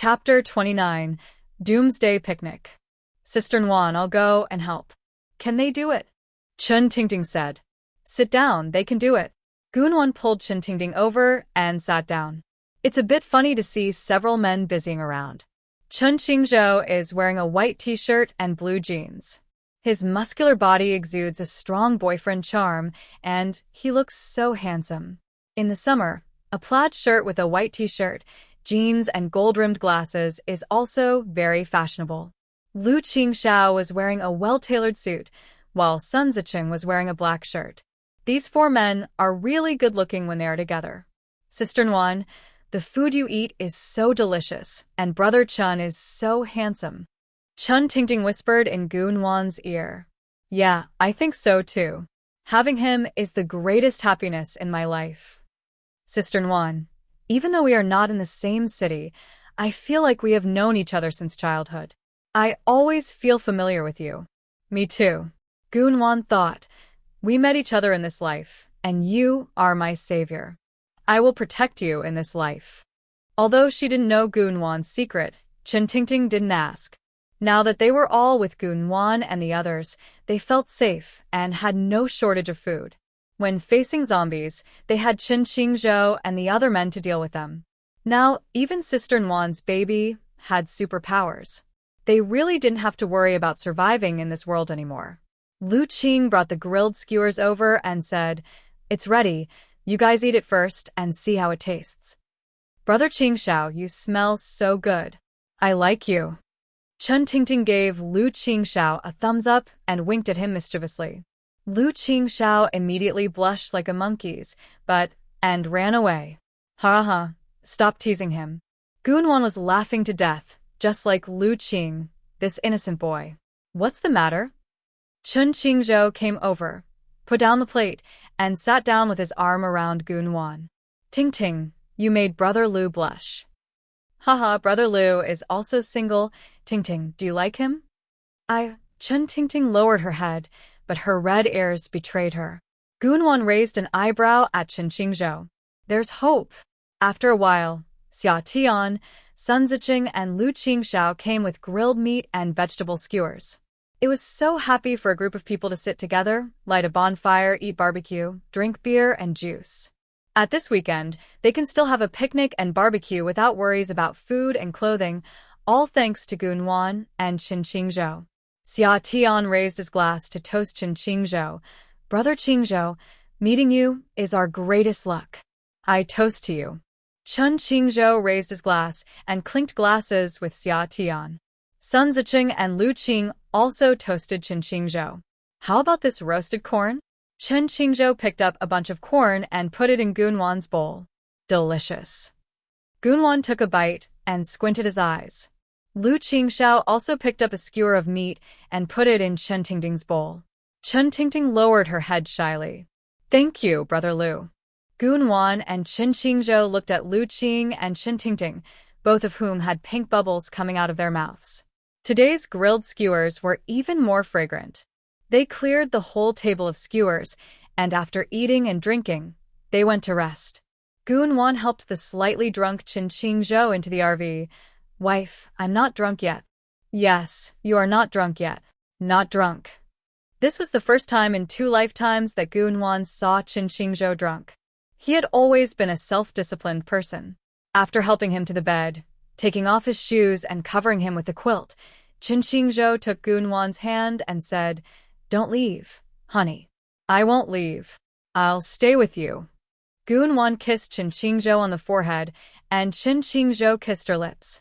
Chapter 29, Doomsday Picnic. Sister Nguyen, I'll go and help. Can they do it? Chun Tingting said. Sit down, they can do it. Gunwan pulled Chun Tingting over and sat down. It's a bit funny to see several men busying around. Chun Qingzhou is wearing a white t-shirt and blue jeans. His muscular body exudes a strong boyfriend charm, and he looks so handsome. In the summer, a plaid shirt with a white t-shirt, jeans, and gold-rimmed glasses is also very fashionable. Lu Qingxiao was wearing a well-tailored suit, while Sun Zicheng was wearing a black shirt. These four men are really good-looking when they are together. Sister Nguyen, the food you eat is so delicious, and Brother Chun is so handsome. Chun Tingting whispered in Gunwan's ear. Yeah, I think so too. Having him is the greatest happiness in my life. Sister Nguyen, even though we are not in the same city, I feel like we have known each other since childhood. I always feel familiar with you. Me too. Gunwan thought. We met each other in this life, and you are my savior. I will protect you in this life. Although she didn't know Gunwan's secret, Chun Tingting didn't ask. Now that they were all with Gunwan and the others, they felt safe and had no shortage of food. When facing zombies, they had Chun Qingzhou and the other men to deal with them. Now, even Sister Nguyen's baby had superpowers. They really didn't have to worry about surviving in this world anymore. Lu Qing brought the grilled skewers over and said, It's ready. You guys eat it first and see how it tastes. Brother Qingxiao, you smell so good. I like you. Chun Tingting gave Lu Qingxiao a thumbs up and winked at him mischievously. Lu Qingxiao immediately blushed like a monkey's, and ran away. Ha ha, stop teasing him. Gunwan was laughing to death, just like Lu Qing, this innocent boy. What's the matter? Chun Qingzhou came over, put down the plate, and sat down with his arm around Gunwan. Ting, you made Brother Lu blush. Haha, Brother Lu is also single. Ting, do you like him? Chun Tingting lowered her head, but her red ears betrayed her. Gunwan raised an eyebrow at Chun Qingzhou. There's hope. After a while, Xia Tian, Sun Zicheng, and Lu Qingxiao came with grilled meat and vegetable skewers. It was so happy for a group of people to sit together, light a bonfire, eat barbecue, drink beer and juice. At this weekend, they can still have a picnic and barbecue without worries about food and clothing, all thanks to Gunwan and Chun Qingzhou. Xia Tian raised his glass to toast Chun Qingzhou. Brother Qingzhou, meeting you is our greatest luck. I toast to you. Chun Qingzhou raised his glass and clinked glasses with Xia Tian. Sun Zicheng and Lu Qing also toasted Chun Qingzhou. How about this roasted corn? Chun Qingzhou picked up a bunch of corn and put it in Gunwan's bowl. Delicious. Gunwan took a bite and squinted his eyes. Lu Qingxiao also picked up a skewer of meat and put it in Chun Tingting's bowl. Chun Tingting lowered her head shyly. Thank you, Brother Lu. Gunwan and Chun Qingzhou looked at Lu Qing and Chun Tingting, both of whom had pink bubbles coming out of their mouths. Today's grilled skewers were even more fragrant. They cleared the whole table of skewers, and after eating and drinking, they went to rest. Gunwan helped the slightly drunk Chun Qingzhou into the RV. Wife, I'm not drunk yet. Yes, you are not drunk yet. Not drunk. This was the first time in 2 lifetimes that Gunwan saw Chun Qingzhou drunk. He had always been a self-disciplined person. After helping him to the bed, taking off his shoes and covering him with a quilt, Chun Qingzhou took Gunwan's hand and said, Don't leave, honey. I won't leave. I'll stay with you. Gunwan kissed Chun Qingzhou on the forehead, and Chun Qingzhou kissed her lips.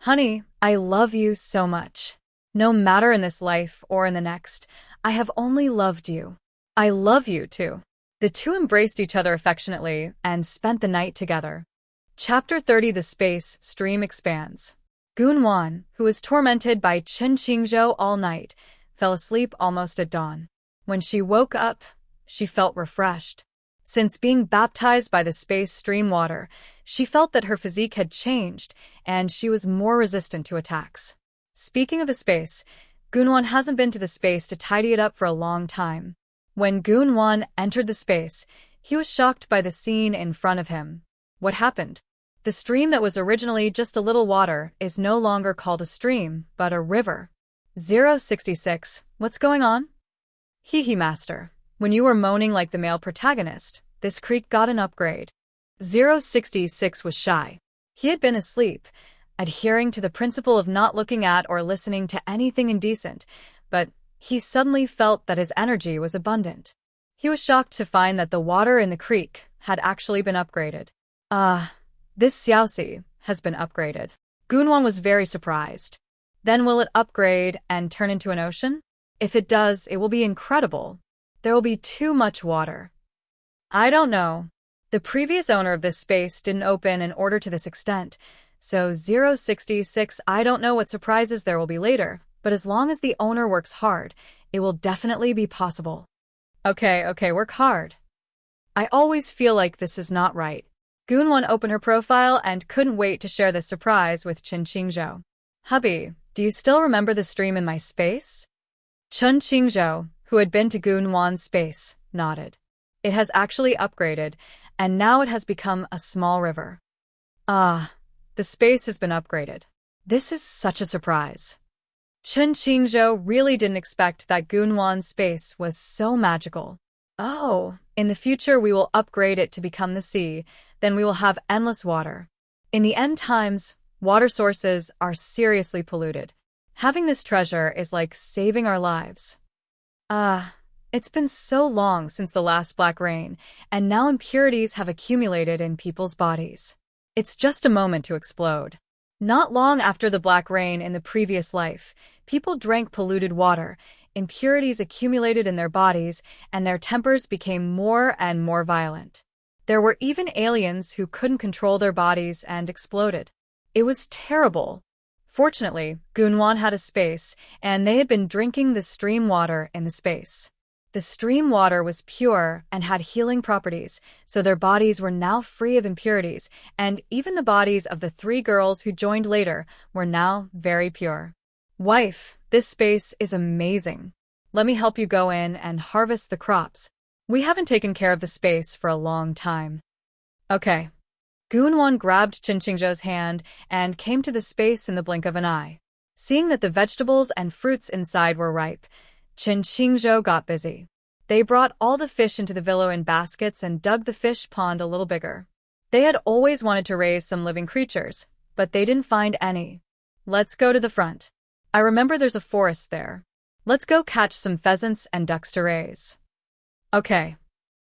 Honey, I love you so much. No matter in this life or in the next, I have only loved you. I love you too. The two embraced each other affectionately and spent the night together. Chapter 30. The space stream expands. Gunwan, who was tormented by Chun Qingzhou all night, fell asleep almost at dawn. When she woke up, she felt refreshed. Since being baptized by the space stream water, she felt that her physique had changed and she was more resistant to attacks. Speaking of the space, Gunwan hasn't been to the space to tidy it up for a long time. When Gunwan entered the space, he was shocked by the scene in front of him. What happened? The stream that was originally just a little water is no longer called a stream, but a river. 066, what's going on? Hee master. When you were moaning like the male protagonist, this creek got an upgrade. 066 was shy. He had been asleep, adhering to the principle of not looking at or listening to anything indecent, but he suddenly felt that his energy was abundant. He was shocked to find that the water in the creek had actually been upgraded. This Xiaoxi has been upgraded. Gunwan was very surprised. Then will it upgrade and turn into an ocean? If it does, it will be incredible. There will be too much water. I don't know. The previous owner of this space didn't open an order to this extent, so 066, I don't know what surprises there will be later, but as long as the owner works hard, it will definitely be possible. Okay, work hard. I always feel like this is not right. Gunwan opened her profile and couldn't wait to share this surprise with Chen Qingzhou. Hubby, do you still remember the stream in my space? Chen Qingzhou, who had been to Gunwan's space, nodded. It has actually upgraded, and now it has become a small river. The space has been upgraded. This is such a surprise. Chen Qingzhou really didn't expect that Gunwan's space was so magical. Oh, in the future we will upgrade it to become the sea, then we will have endless water. In the end times, water sources are seriously polluted. Having this treasure is like saving our lives. It's been so long since the last black rain, and now impurities have accumulated in people's bodies. It's just a moment to explode. Not long after the black rain in the previous life, people drank polluted water, impurities accumulated in their bodies, and their tempers became more and more violent. There were even aliens who couldn't control their bodies and exploded. It was terrible. Fortunately, Gunwan had a space, and they had been drinking the stream water in the space. The stream water was pure and had healing properties, so their bodies were now free of impurities, and even the bodies of the 3 girls who joined later were now very pure. Wife, this space is amazing. Let me help you go in and harvest the crops. We haven't taken care of the space for a long time. Okay. Gunwan grabbed Chen Qingzhou's hand and came to the space in the blink of an eye. Seeing that the vegetables and fruits inside were ripe, Chen Qingzhou got busy. They brought all the fish into the villa in baskets and dug the fish pond a little bigger. They had always wanted to raise some living creatures, but they didn't find any. Let's go to the front. I remember there's a forest there. Let's go catch some pheasants and ducks to raise. Okay.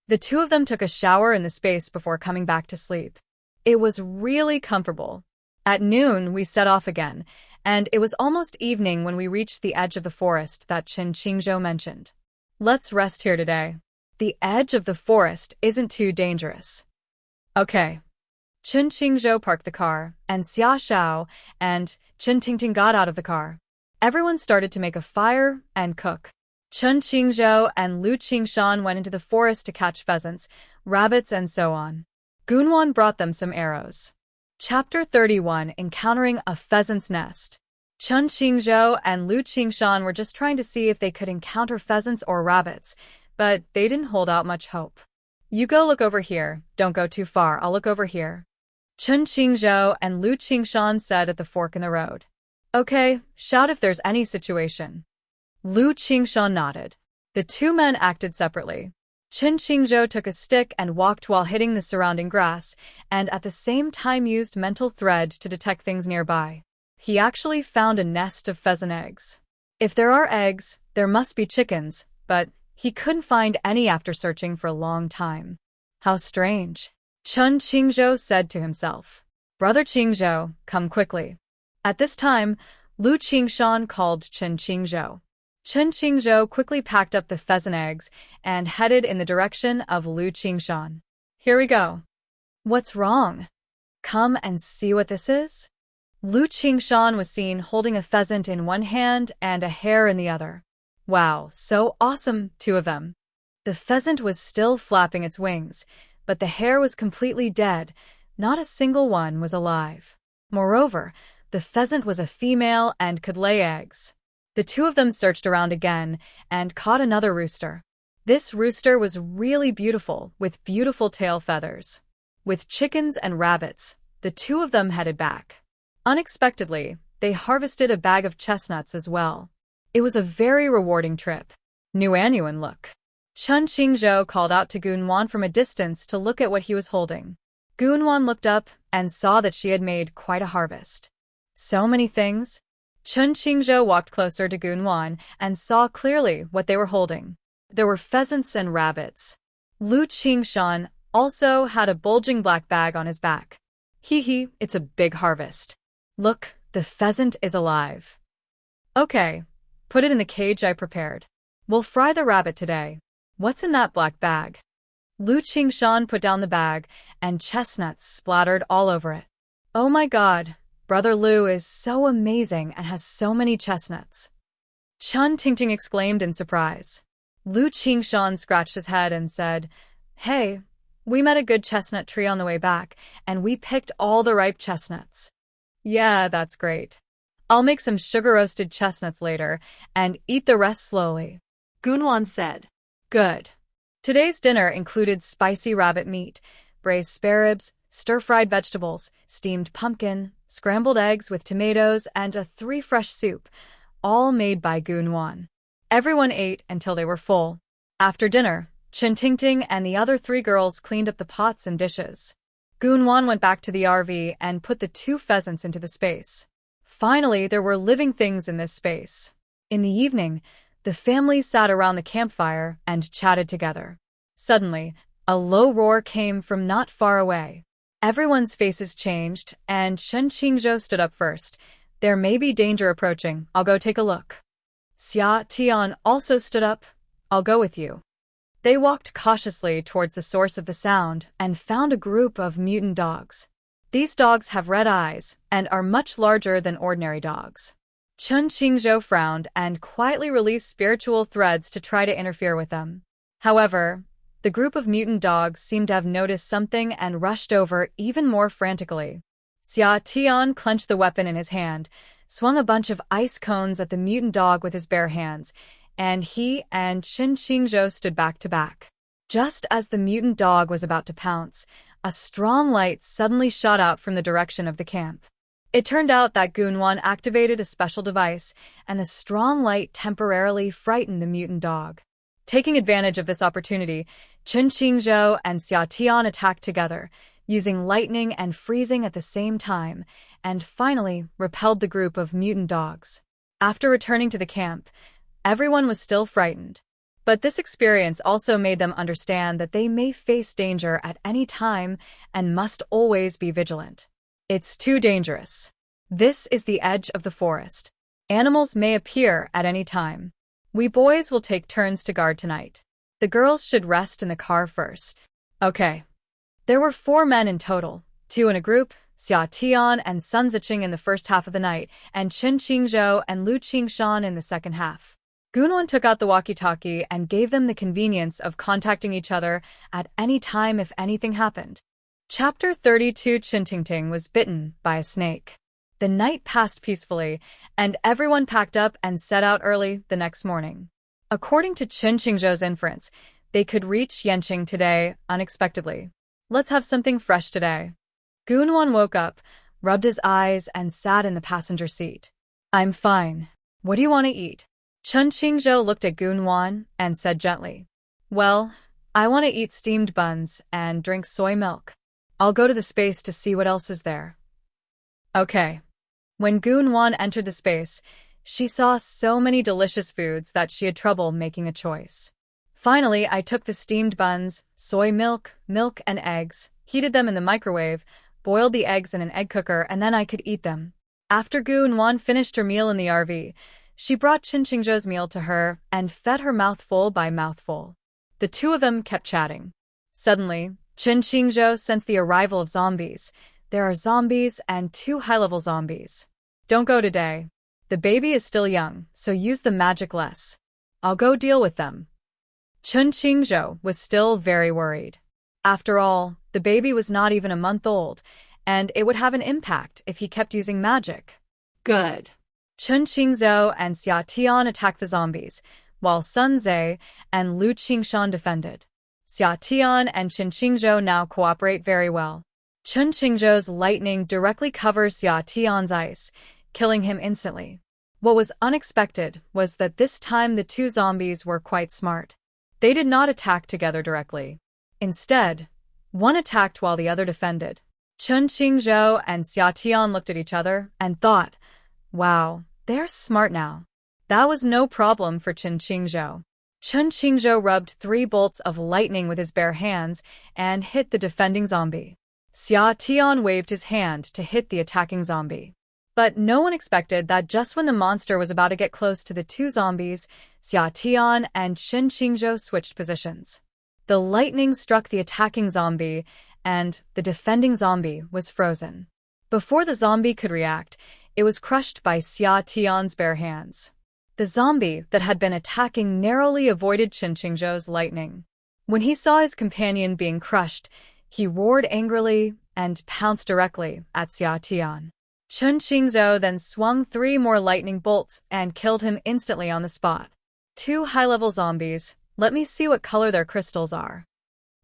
The 2 of them took a shower in the space before coming back to sleep. It was really comfortable. At noon, we set off again, and it was almost evening when we reached the edge of the forest that Chen Qingzhou mentioned. Let's rest here today. The edge of the forest isn't too dangerous. Okay. Chen Qingzhou parked the car, and Xia Xiao and Chen Tingting got out of the car. Everyone started to make a fire and cook. Chen Qingzhou and Lu Qingshan went into the forest to catch pheasants, rabbits, and so on. Gunwan brought them some arrows. Chapter 31, Encountering a Pheasant's Nest. Chen Qingzhou and Lu Qingshan were just trying to see if they could encounter pheasants or rabbits, but they didn't hold out much hope. You go look over here, don't go too far, I'll look over here. Chen Qingzhou and Lu Qingshan said at the fork in the road. Okay, shout if there's any situation. Lu Qingshan nodded. The 2 men acted separately. Chen Qingzhou took a stick and walked while hitting the surrounding grass, and at the same time used mental thread to detect things nearby. He actually found a nest of pheasant eggs. If there are eggs, there must be chickens, but he couldn't find any after searching for a long time. How strange. Chen Qingzhou said to himself. Brother Qingzhou, come quickly. At this time, Lu Qingshan called Chen Qingzhou. Chen Qingzhou quickly packed up the pheasant eggs and headed in the direction of Lu Qingshan. Here we go. What's wrong? Come and see what this is? Lu Qingshan was seen holding a pheasant in one hand and a hare in the other. Wow, so awesome, 2 of them. The pheasant was still flapping its wings, but the hare was completely dead. Not a single one was alive. Moreover, the pheasant was a female and could lay eggs. The 2 of them searched around again and caught another rooster. This rooster was really beautiful, with beautiful tail feathers. With chickens and rabbits, The two of them headed back. Unexpectedly, they harvested a bag of chestnuts as well. It was a very rewarding trip. Nuanyuan look. Chun Qingzhou called out to Gunwan from a distance to look at what he was holding. Gunwan looked up and saw that she had made quite a harvest. So many things. Chun Qingzhou walked closer to Gunwan and saw clearly what they were holding. There were pheasants and rabbits. Lu Qingshan also had a bulging black bag on his back. Hee, it's a big harvest. Look, the pheasant is alive. Okay, put it in the cage I prepared. We'll fry the rabbit today. What's in that black bag? Lu Qingshan put down the bag, and chestnuts splattered all over it. Oh my god, Brother Lu is so amazing and has so many chestnuts. Chun Tingting exclaimed in surprise. Lu Qingshan scratched his head and said, Hey, we met a good chestnut tree on the way back, and we picked all the ripe chestnuts. Yeah, that's great. I'll make some sugar-roasted chestnuts later and eat the rest slowly. Gunwan said. Good. Today's dinner included spicy rabbit meat, braised spare ribs, stir-fried vegetables, steamed pumpkin, scrambled eggs with tomatoes, and a 3 fresh soup, all made by Gunwan. Everyone ate until they were full. After dinner, Chen Tingting and the other 3 girls cleaned up the pots and dishes. Gunwan went back to the RV and put the 2 pheasants into the space. Finally, there were living things in this space. In the evening, the family sat around the campfire and chatted together. Suddenly, a low roar came from not far away. Everyone's faces changed, and Chun Qingzhou stood up first. There may be danger approaching. I'll go take a look. Xia Tian also stood up. I'll go with you. They walked cautiously towards the source of the sound and found a group of mutant dogs. These dogs have red eyes and are much larger than ordinary dogs. Chun Qingzhou frowned and quietly released spiritual threads to try to interfere with them. However, the group of mutant dogs seemed to have noticed something and rushed over even more frantically. Xia Tian clenched the weapon in his hand, swung a bunch of ice cones at the mutant dog with his bare hands, and he and Chun Qingzhou stood back to back. Just as the mutant dog was about to pounce, a strong light suddenly shot out from the direction of the camp. It turned out that Gunwan activated a special device, and the strong light temporarily frightened the mutant dog. Taking advantage of this opportunity, Chun Qingzhou and Xia Tian attacked together, using lightning and freezing at the same time, and finally repelled the group of mutant dogs. After returning to the camp, everyone was still frightened. But this experience also made them understand that they may face danger at any time and must always be vigilant. It's too dangerous. This is the edge of the forest. Animals may appear at any time. We boys will take turns to guard tonight. The girls should rest in the car first. Okay. There were 4 men in total, 2 in a group, Xia Tian and Sun Ziqing in the first half of the night, and Chun Qingzhou and Lu Qingshan in the second half. Gunwan took out the walkie-talkie and gave them the convenience of contacting each other at any time if anything happened. Chapter 32. Chun Tingting was bitten by a snake. The night passed peacefully, and everyone packed up and set out early the next morning. According to Chun Qingzhou's inference, they could reach Yanqing today unexpectedly. Let's have something fresh today. Gunwan woke up, rubbed his eyes, and sat in the passenger seat. I'm fine. What do you want to eat? Chun Qingzhou looked at Gunwan and said gently, Well, I want to eat steamed buns and drink soy milk. I'll go to the space to see what else is there. Okay. When Gunwan entered the space, she saw so many delicious foods that she had trouble making a choice. Finally, I took the steamed buns, soy milk, and eggs, heated them in the microwave, boiled the eggs in an egg cooker, and then I could eat them. After Gunwan finished her meal in the RV, she brought Chun Qingzhou's meal to her and fed her mouthful by mouthful. The two of them kept chatting. Suddenly, Chun Qingzhou sensed the arrival of zombies. There are zombies and 2 high-level zombies. Don't go today. The baby is still young, so use the magic less. I'll go deal with them. Chun Qingzhou was still very worried. After all, the baby was not even a month old, and it would have an impact if he kept using magic. Good. Chun Qingzhou and Xia Tian attacked the zombies, while Sun Zhe and Lu Qingshan defended. Xia Tian and Chun Qingzhou now cooperate very well. Chun Qingzhou's lightning directly covers Xia Tian's ice, killing him instantly. What was unexpected was that this time the two zombies were quite smart. They did not attack together directly. Instead, one attacked while the other defended. Chun Qingzhou and Xia Tian looked at each other and thought, wow, they're smart now. That was no problem for Chun Qingzhou. Chun Qingzhou rubbed 3 bolts of lightning with his bare hands and hit the defending zombie. Xia Tian waved his hand to hit the attacking zombie. But no one expected that just when the monster was about to get close to the two zombies, Xia Tian and Chun Qingzhou switched positions. The lightning struck the attacking zombie, and the defending zombie was frozen. Before the zombie could react, it was crushed by Xia Tian's bare hands. The zombie that had been attacking narrowly avoided Chun Qingzhou's lightning. When he saw his companion being crushed, he roared angrily and pounced directly at Xia Tian. Chun Qingzhou then swung 3 more lightning bolts and killed him instantly on the spot. 2 high-level zombies. Let me see what color their crystals are.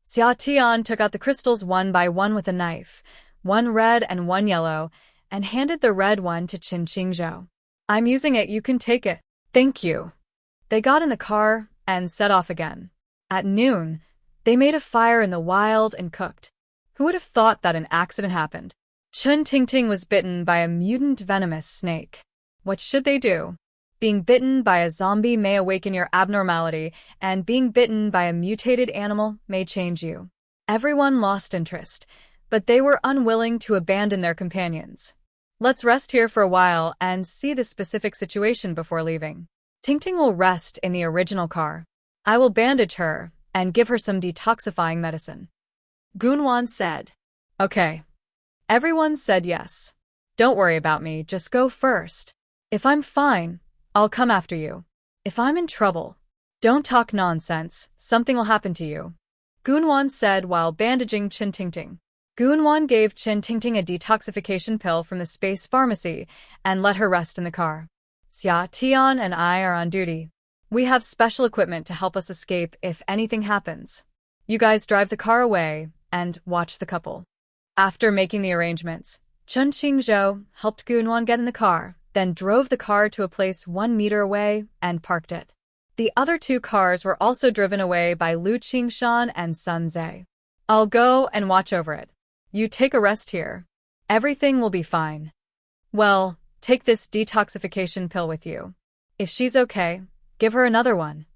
Xia Tian took out the crystals one by one with a knife, 1 red and 1 yellow, and handed the red one to Chun Qingzhou. I'm using it, you can take it. Thank you. They got in the car and set off again. At noon, they made a fire in the wild and cooked. Who would have thought that an accident happened? Chun Tingting was bitten by a mutant venomous snake. What should they do? Being bitten by a zombie may awaken your abnormality, and being bitten by a mutated animal may change you. Everyone lost interest, but they were unwilling to abandon their companions. Let's rest here for a while and see the specific situation before leaving. Tingting will rest in the original car. I will bandage her and give her some detoxifying medicine. Gunwan said. Okay. Everyone said yes. Don't worry about me, just go first. If I'm fine, I'll come after you. If I'm in trouble, don't talk nonsense, something will happen to you. Gunwan said while bandaging Chun Tingting. Gunwan gave Chun Tingting a detoxification pill from the space pharmacy and let her rest in the car. Xia Tian and I are on duty. We have special equipment to help us escape if anything happens. You guys drive the car away and watch the couple. After making the arrangements, Chun Qingzhou helped Gunwan get in the car, then drove the car to a place 1 meter away and parked it. The other 2 cars were also driven away by Lu Qingshan and Sun Zhe. I'll go and watch over it. You take a rest here. Everything will be fine. Well, take this detoxification pill with you. If she's okay, give her another one.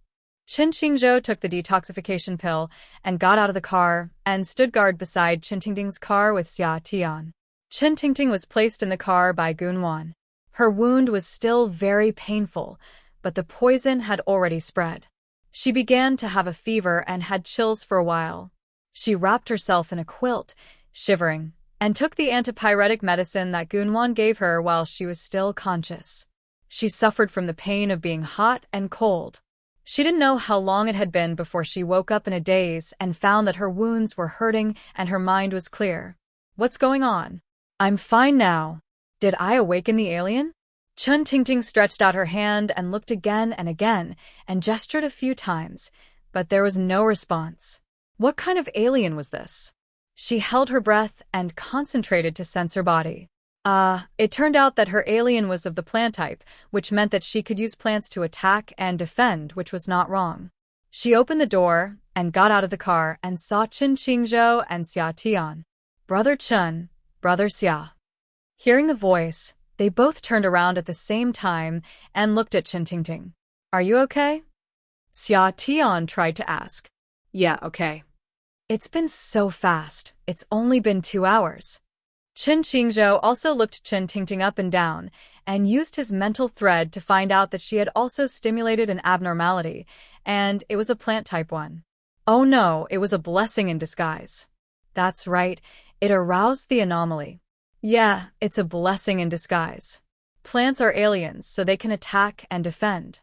Chun Qingzhou took the detoxification pill and got out of the car and stood guard beside Chun Tingting's car with Xia Tian. Chun Tingting was placed in the car by Gunwan. Her wound was still very painful, but the poison had already spread. She began to have a fever and had chills for a while. She wrapped herself in a quilt, shivering, and took the antipyretic medicine that Gunwan gave her while she was still conscious. She suffered from the pain of being hot and cold. She didn't know how long it had been before she woke up in a daze and found that her wounds were hurting and her mind was clear. What's going on? I'm fine now. Did I awaken the alien? Chun Tingting stretched out her hand and looked again and again and gestured a few times, but there was no response. What kind of alien was this? She held her breath and concentrated to sense her body. It turned out that her alien was of the plant type, which meant that she could use plants to attack and defend, which was not wrong. She opened the door and got out of the car and saw Chun Qingzhou and Xia Tian. Brother Chun, brother Xia. Hearing the voice, they both turned around at the same time and looked at Chun Tingting. Are you okay? Xia Tian tried to ask. Yeah, okay. It's been so fast. It's only been 2 hours. Chun Qingzhou also looked Chun Tingting up and down and used his mental thread to find out that she had also stimulated an abnormality, and it was a plant-type one. Oh no, it was a blessing in disguise. That's right, it aroused the anomaly. Yeah, it's a blessing in disguise. Plants are aliens, so they can attack and defend.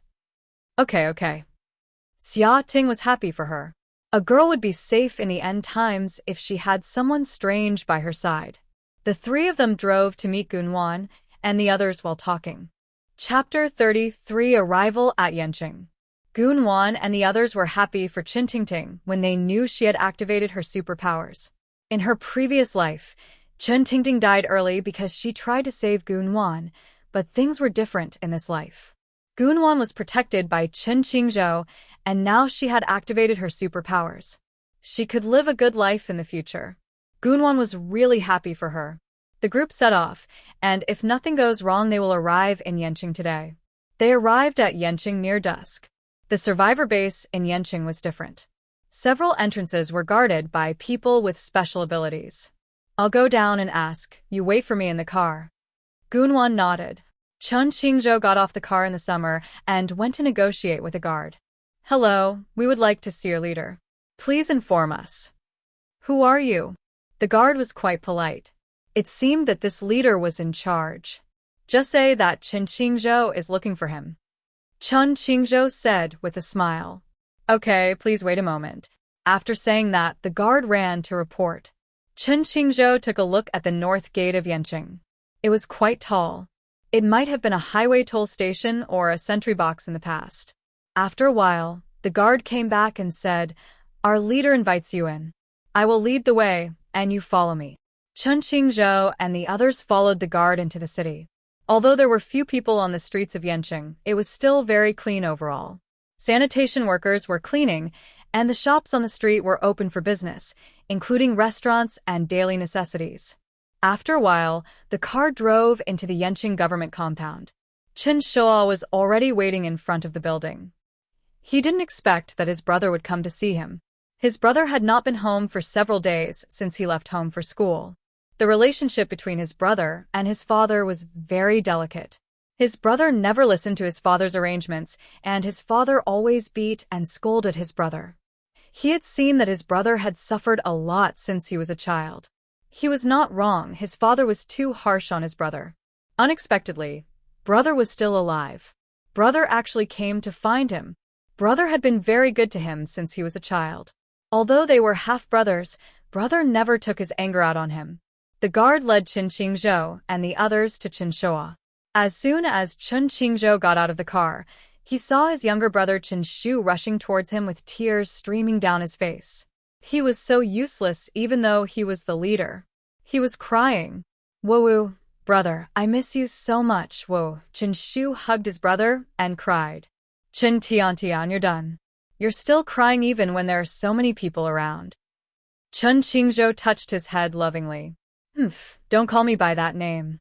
Okay. Xia Ting was happy for her. A girl would be safe in the end times if she had someone strange by her side. The 3 of them drove to meet Gunwan and the others while talking. Chapter 33 Arrival at Yanqing. Gunwan and the others were happy for Chun Tingting when they knew she had activated her superpowers. In her previous life, Chen Tingting died early because she tried to save Gunwan, but things were different in this life. Gunwan was protected by Chen Qingzhou, and now she had activated her superpowers. She could live a good life in the future. Gunwan was really happy for her. The group set off, and if nothing goes wrong they will arrive in Yanqing today. They arrived at Yanqing near dusk. The survivor base in Yanqing was different. Several entrances were guarded by people with special abilities. I'll go down and ask, you wait for me in the car. Gunwan nodded. Chen Qingzhou got off the car in the summer and went to negotiate with a guard. Hello, we would like to see your leader. Please inform us. Who are you? The guard was quite polite. It seemed that this leader was in charge. Just say that Chen Qingzhou is looking for him. Chen Qingzhou said with a smile. Okay, please wait a moment. After saying that, the guard ran to report. Chen Qingzhou took a look at the north gate of Yanqing. It was quite tall. It might have been a highway toll station or a sentry box in the past. After a while, the guard came back and said, our leader invites you in. I will lead the way, and you follow me. Chen Qingzhou and the others followed the guard into the city. Although there were few people on the streets of Yanqing, it was still very clean overall. Sanitation workers were cleaning, and the shops on the street were open for business, including restaurants and daily necessities. After a while, the car drove into the Yanqing government compound. Chen Shua was already waiting in front of the building. He didn't expect that his brother would come to see him. His brother had not been home for several days since he left home for school. The relationship between his brother and his father was very delicate. His brother never listened to his father's arrangements, and his father always beat and scolded his brother. He had seen that his brother had suffered a lot since he was a child. He was not wrong, his father was too harsh on his brother. Unexpectedly, brother was still alive. Brother actually came to find him. Brother had been very good to him since he was a child. Although they were half-brothers, brother never took his anger out on him. The guard led Chen Qingzhou and the others to Chen Shua. As soon as Chen Qingzhou got out of the car, he saw his younger brother Chen Shu rushing towards him with tears streaming down his face. He was so useless even though he was the leader. He was crying. Whoa, brother, I miss you so much, whoa. Chen Shu hugged his brother and cried. Chen Tian, you're done. You're still crying even when there are so many people around. Chen Qingzhou touched his head lovingly. Don't call me by that name.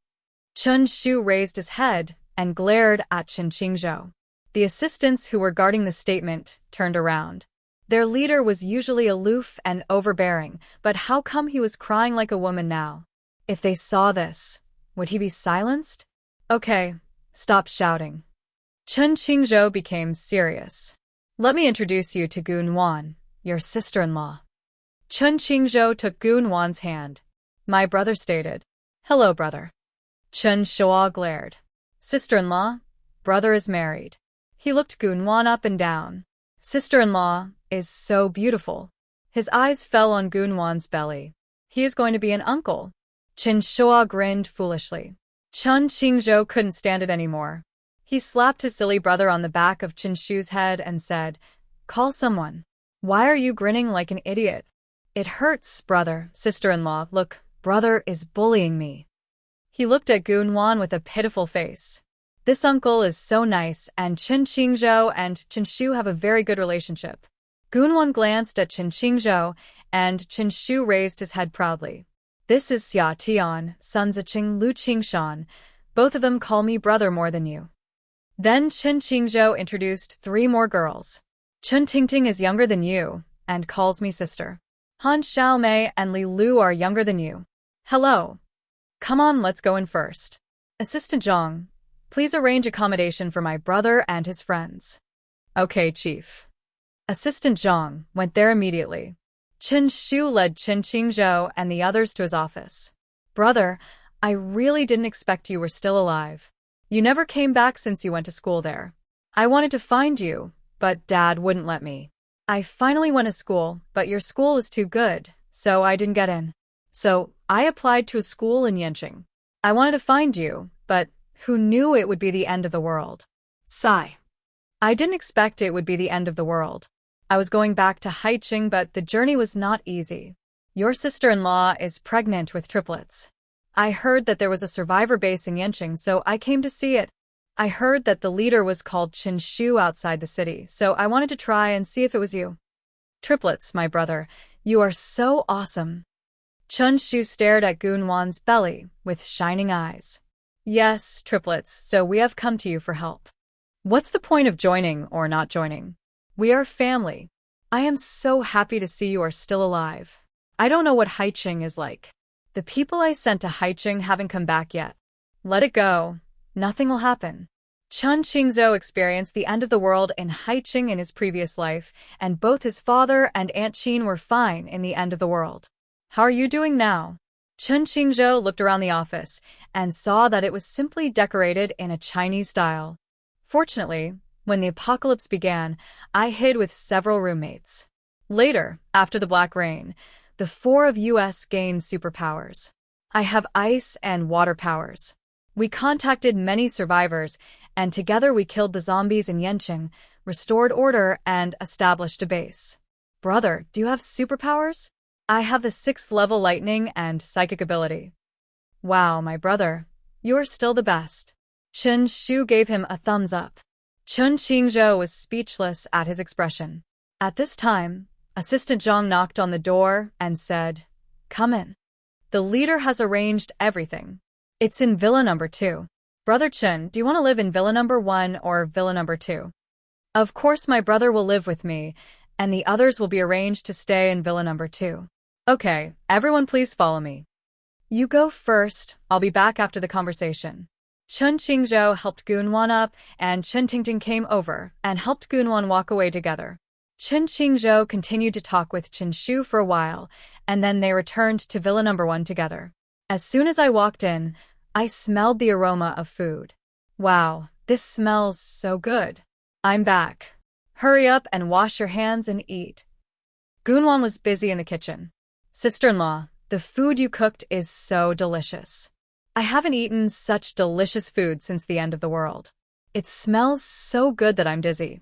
Chen Shu raised his head and glared at Chen Qingzhou. The assistants who were guarding the statement turned around. Their leader was usually aloof and overbearing, but how come he was crying like a woman now? If they saw this, would he be silenced? Okay, stop shouting. Chen Qingzhou became serious. Let me introduce you to Gunwan, your sister-in-law. Chen Qingzhou took Gunwan's hand. My brother stated. Hello, brother. Chen Shua glared. Sister-in-law? Brother is married. He looked Gunwan up and down. Sister-in-law is so beautiful. His eyes fell on Gunwan's belly. He is going to be an uncle. Chen Shua grinned foolishly. Chen Qingzhou couldn't stand it anymore. He slapped his silly brother on the back of Chen Shu's head and said, Call someone. Why are you grinning like an idiot? It hurts, brother. Sister-in-law, look, brother is bullying me. He looked at Gunwan with a pitiful face. This uncle is so nice, and Chen Qingzhou and Chen Shu have a very good relationship. Gunwan glanced at Chen Qingzhou, and Chen Shu raised his head proudly. This is Xia Tian, Sun Ziqing Lu Qingshan. Both of them call me brother more than you. Then Chen Qingzhou introduced 3 more girls. Chen Tingting is younger than you, and calls me sister. Han Xiaomei and Li Lu are younger than you. Hello. Come on, let's go in first. Assistant Zhang, please arrange accommodation for my brother and his friends. Okay, Chief. Assistant Zhang went there immediately. Chen Shu led Chen Qingzhou and the others to his office. Brother, I really didn't expect you were still alive. You never came back since you went to school there. I wanted to find you, but Dad wouldn't let me. I finally went to school, but your school was too good, so I didn't get in. So I applied to a school in Yanqing. I wanted to find you, but who knew it would be the end of the world? Sigh. I didn't expect it would be the end of the world. I was going back to Haiqing, but the journey was not easy. Your sister-in-law is pregnant with triplets. I heard that there was a survivor base in Yanqing, so I came to see it. I heard that the leader was called Qin Shu outside the city, so I wanted to try and see if it was you. Triplets, my brother. You are so awesome. Qin Shu stared at Gunwan's belly with shining eyes. Yes, triplets, so we have come to you for help. What's the point of joining or not joining? We are family. I am so happy to see you are still alive. I don't know what Haiqing is like. The people I sent to Haiqing haven't come back yet. Let it go. Nothing will happen. Chen Qingzhou experienced the end of the world in Haiqing in his previous life, and both his father and Aunt Qin were fine in the end of the world. How are you doing now? Chen Qingzhou looked around the office and saw that it was simply decorated in a Chinese style. Fortunately, when the apocalypse began, I hid with several roommates. Later, after the Black Rain, the 4 of us gained superpowers. I have ice and water powers. We contacted many survivors, and together we killed the zombies in Yanqing, restored order, and established a base. Brother, do you have superpowers? I have the 6th level lightning and psychic ability. Wow, my brother. You are still the best. Qin Shu gave him a thumbs up. Chen Qingzhou was speechless at his expression. At this time, Assistant Zhang knocked on the door and said, "Come in. The leader has arranged everything. It's in Villa number 2. Brother Chen, do you want to live in Villa number 1 or Villa number 2? Of course my brother will live with me, and the others will be arranged to stay in Villa number 2. Okay, everyone please follow me. You go first, I'll be back after the conversation." Chen Qingzhou helped Gunwan up, and Chen Tingting came over and helped Gunwan walk away together. Chen Qingzhou continued to talk with Qin Shu for a while, and then they returned to Villa number 1 together. As soon as I walked in, I smelled the aroma of food. Wow, this smells so good. I'm back. Hurry up and wash your hands and eat. Gunwan was busy in the kitchen. Sister-in-law, the food you cooked is so delicious. I haven't eaten such delicious food since the end of the world. It smells so good that I'm dizzy.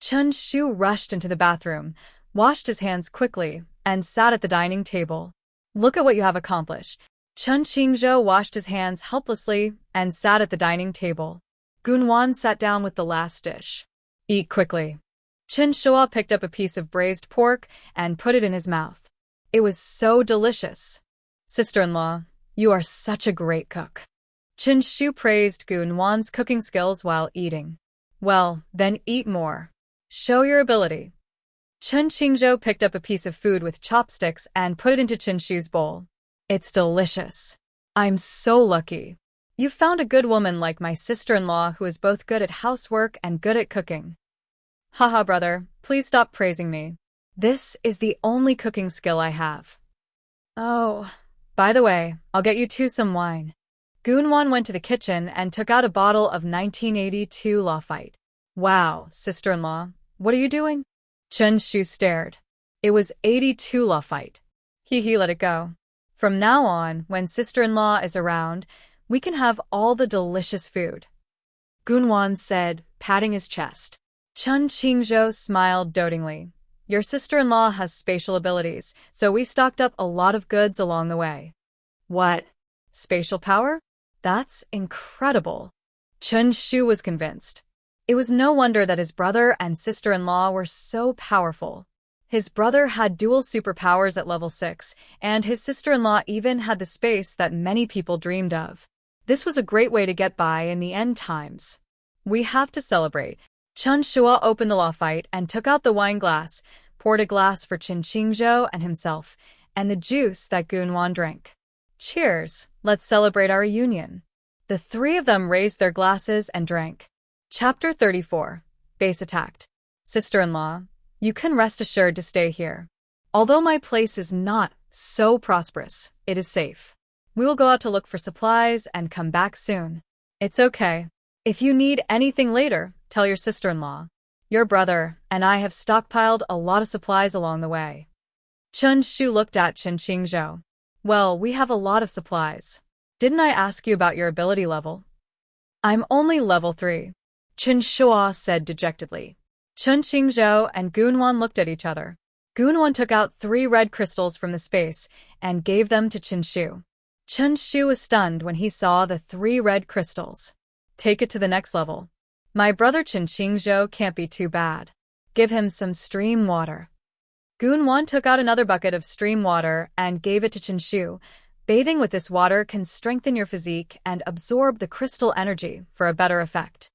Chen Shu rushed into the bathroom, washed his hands quickly, and sat at the dining table. Look at what you have accomplished. Chen Qingzhou washed his hands helplessly and sat at the dining table. Gunwan sat down with the last dish. Eat quickly. Qin Shua picked up a piece of braised pork and put it in his mouth. It was so delicious. Sister-in-law, you are such a great cook. Qin Shu praised Gunwan's cooking skills while eating. Well, then eat more. Show your ability. Chen Qingzhou picked up a piece of food with chopsticks and put it into Qin Shu's bowl. It's delicious. I'm so lucky. You found a good woman like my sister-in-law who is both good at housework and good at cooking. Haha, brother, please stop praising me. This is the only cooking skill I have. Oh, by the way, I'll get you two some wine. Gunwan went to the kitchen and took out a bottle of 1982 Lafite. Wow, sister-in-law, what are you doing? Chen Shu stared. It was 82 Lafite. He let it go. From now on, when sister-in-law is around, we can have all the delicious food. Gunwan said, patting his chest. Chen Qingzhou smiled dotingly. Your sister-in-law has spatial abilities, so we stocked up a lot of goods along the way. What? Spatial power? That's incredible. Chen Shu was convinced. It was no wonder that his brother and sister-in-law were so powerful. His brother had dual superpowers at level 6, and his sister-in-law even had the space that many people dreamed of. This was a great way to get by in the end times. We have to celebrate. Chen Shua opened the Lafite and took out the wine glass, poured a glass for Qin Qingzhou and himself, and the juice that Gunwan drank. Cheers, let's celebrate our reunion. The three of them raised their glasses and drank. Chapter 34. Base attacked. Sister-in-law, you can rest assured to stay here. Although my place is not so prosperous, it is safe. We will go out to look for supplies and come back soon. It's okay. If you need anything later, tell your sister-in-law. Your brother and I have stockpiled a lot of supplies along the way. Chen Shu looked at Qin Qingzhou. Well, we have a lot of supplies. Didn't I ask you about your ability level? I'm only level 3. Qin Shua said dejectedly. Chen Qingzhou and Gunwan looked at each other. Gunwan took out 3 red crystals from the space and gave them to Qinshu. Qinshu was stunned when he saw the 3 red crystals. Take it to the next level. My brother Qinqingzhou can't be too bad. Give him some stream water. Gunwan took out another bucket of stream water and gave it to Qinshu. Bathing with this water can strengthen your physique and absorb the crystal energy for a better effect.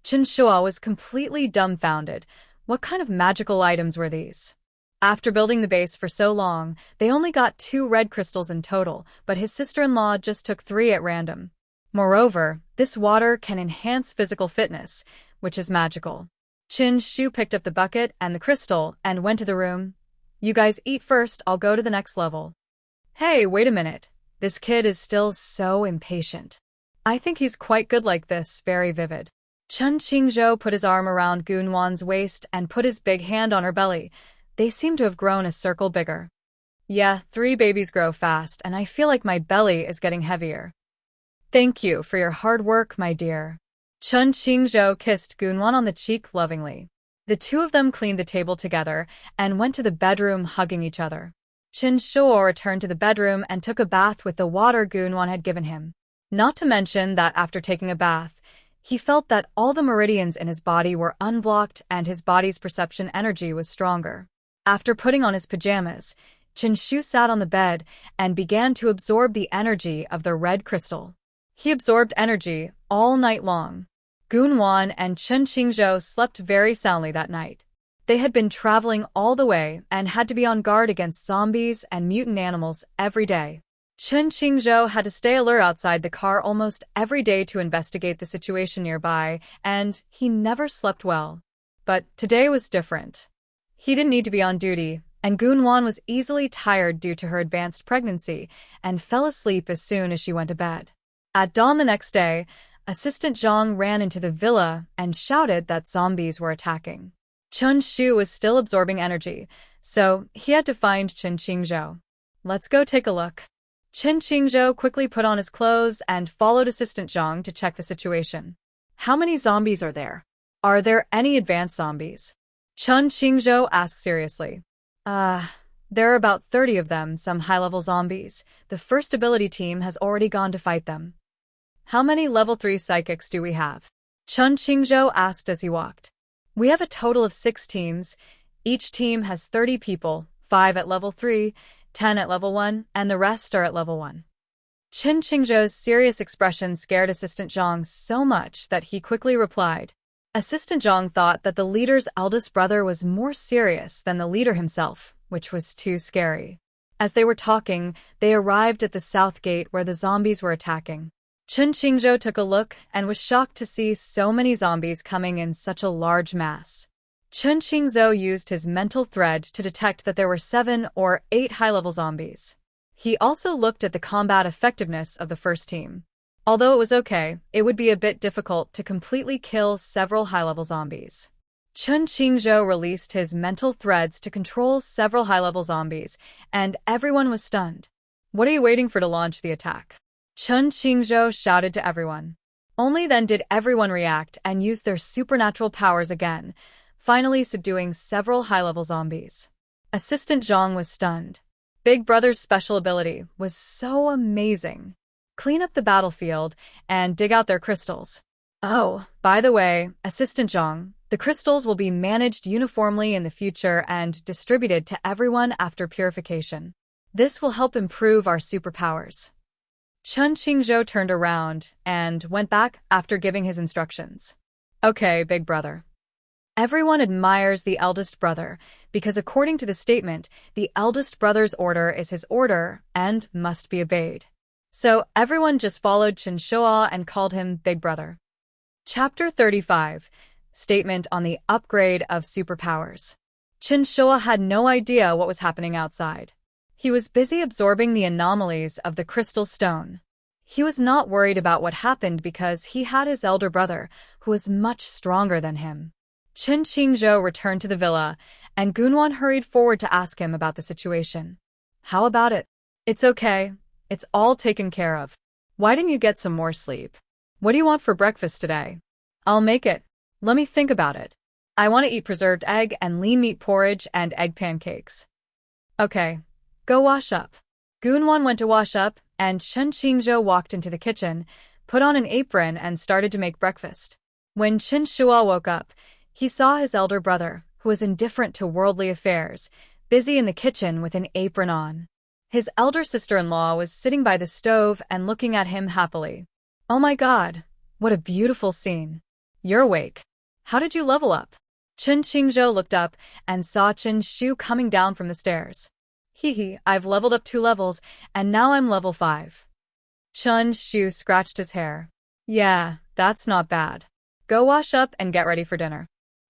Qinshu was completely dumbfounded. What kind of magical items were these? After building the base for so long, they only got 2 red crystals in total, but his sister-in-law just took 3 at random. Moreover, this water can enhance physical fitness, which is magical. Qinshu picked up the bucket and the crystal and went to the room. You guys eat first, I'll go to the next level. Hey, wait a minute. This kid is still so impatient. I think he's quite good like this, very vivid. Qinqingzhou put his arm around Gunwan's waist and put his big hand on her belly. They seem to have grown a circle bigger. Yeah, 3 babies grow fast, and I feel like my belly is getting heavier. Thank you for your hard work, my dear. Qinqingzhou kissed Gunwan on the cheek lovingly. The 2 of them cleaned the table together and went to the bedroom hugging each other. Qinshu returned to the bedroom and took a bath with the water Gunwan had given him. Not to mention that after taking a bath, he felt that all the meridians in his body were unblocked and his body's perception energy was stronger. After putting on his pajamas, Qinshu sat on the bed and began to absorb the energy of the red crystal. He absorbed energy all night long. Gunwan and Qinqingzhou slept very soundly that night. They had been traveling all the way and had to be on guard against zombies and mutant animals every day. Qinqingzhou had to stay alert outside the car almost every day to investigate the situation nearby, and he never slept well. But today was different. He didn't need to be on duty, and Gunwan was easily tired due to her advanced pregnancy and fell asleep as soon as she went to bed. At dawn the next day, Assistant Zhang ran into the villa and shouted that zombies were attacking. Qinshu was still absorbing energy, so he had to find Qinqingzhou. Let's go take a look. Qinqingzhou quickly put on his clothes and followed Assistant Zhang to check the situation. How many zombies are there? Are there any advanced zombies? Qinqingzhou asked seriously. There are about 30 of them, some high-level zombies. The first ability team has already gone to fight them. How many level 3 psychics do we have? Qinqingzhou asked as he walked. We have a total of 6 teams. Each team has 30 people, 5 at level 3, 10 at level 1, and the rest are at level 1. Qinqingzhou's serious expression scared Assistant Zhang so much that he quickly replied. Assistant Zhang thought that the leader's eldest brother was more serious than the leader himself, which was too scary. As they were talking, they arrived at the south gate where the zombies were attacking. Qinqingzhou took a look and was shocked to see so many zombies coming in such a large mass. Qinqingzhou used his mental thread to detect that there were 7 or 8 high-level zombies. He also looked at the combat effectiveness of the first team. Although it was okay, it would be a bit difficult to completely kill several high-level zombies. Qinqingzhou released his mental threads to control several high-level zombies, and everyone was stunned. What are you waiting for to launch the attack? Qinqingzhou shouted to everyone. Only then did everyone react and use their supernatural powers again, finally subduing several high-level zombies. Assistant Zhang was stunned. Big Brother's special ability was so amazing. Clean up the battlefield and dig out their crystals. Oh, by the way, Assistant Zhang, the crystals will be managed uniformly in the future and distributed to everyone after purification. This will help improve our superpowers. Qinqingzhou turned around and went back after giving his instructions. Okay, Big Brother. Everyone admires the eldest brother because according to the statement, the eldest brother's order is his order and must be obeyed. So everyone just followed Qinshu and called him Big Brother. Chapter 35. Statement on the upgrade of superpowers. Qinshu had no idea what was happening outside. He was busy absorbing the anomalies of the crystal stone. He was not worried about what happened because he had his elder brother, who was much stronger than him. Qinqingzhou returned to the villa, and Gunwan hurried forward to ask him about the situation. How about it? It's okay. It's all taken care of. Why didn't you get some more sleep? What do you want for breakfast today? I'll make it. Let me think about it. I want to eat preserved egg and lean meat porridge and egg pancakes. Okay, go wash up. Gunwan went to wash up, and Chen Qingzhou walked into the kitchen, put on an apron, and started to make breakfast. When Chen Shuo woke up, he saw his elder brother, who was indifferent to worldly affairs, busy in the kitchen with an apron on. His elder sister-in-law was sitting by the stove and looking at him happily. Oh my god, what a beautiful scene. You're awake. How did you level up? Chen Qingzhou looked up and saw Chen Shu coming down from the stairs. Hee, I've leveled up 2 levels, and now I'm level 5. Chen Shu scratched his hair. Yeah, that's not bad. Go wash up and get ready for dinner.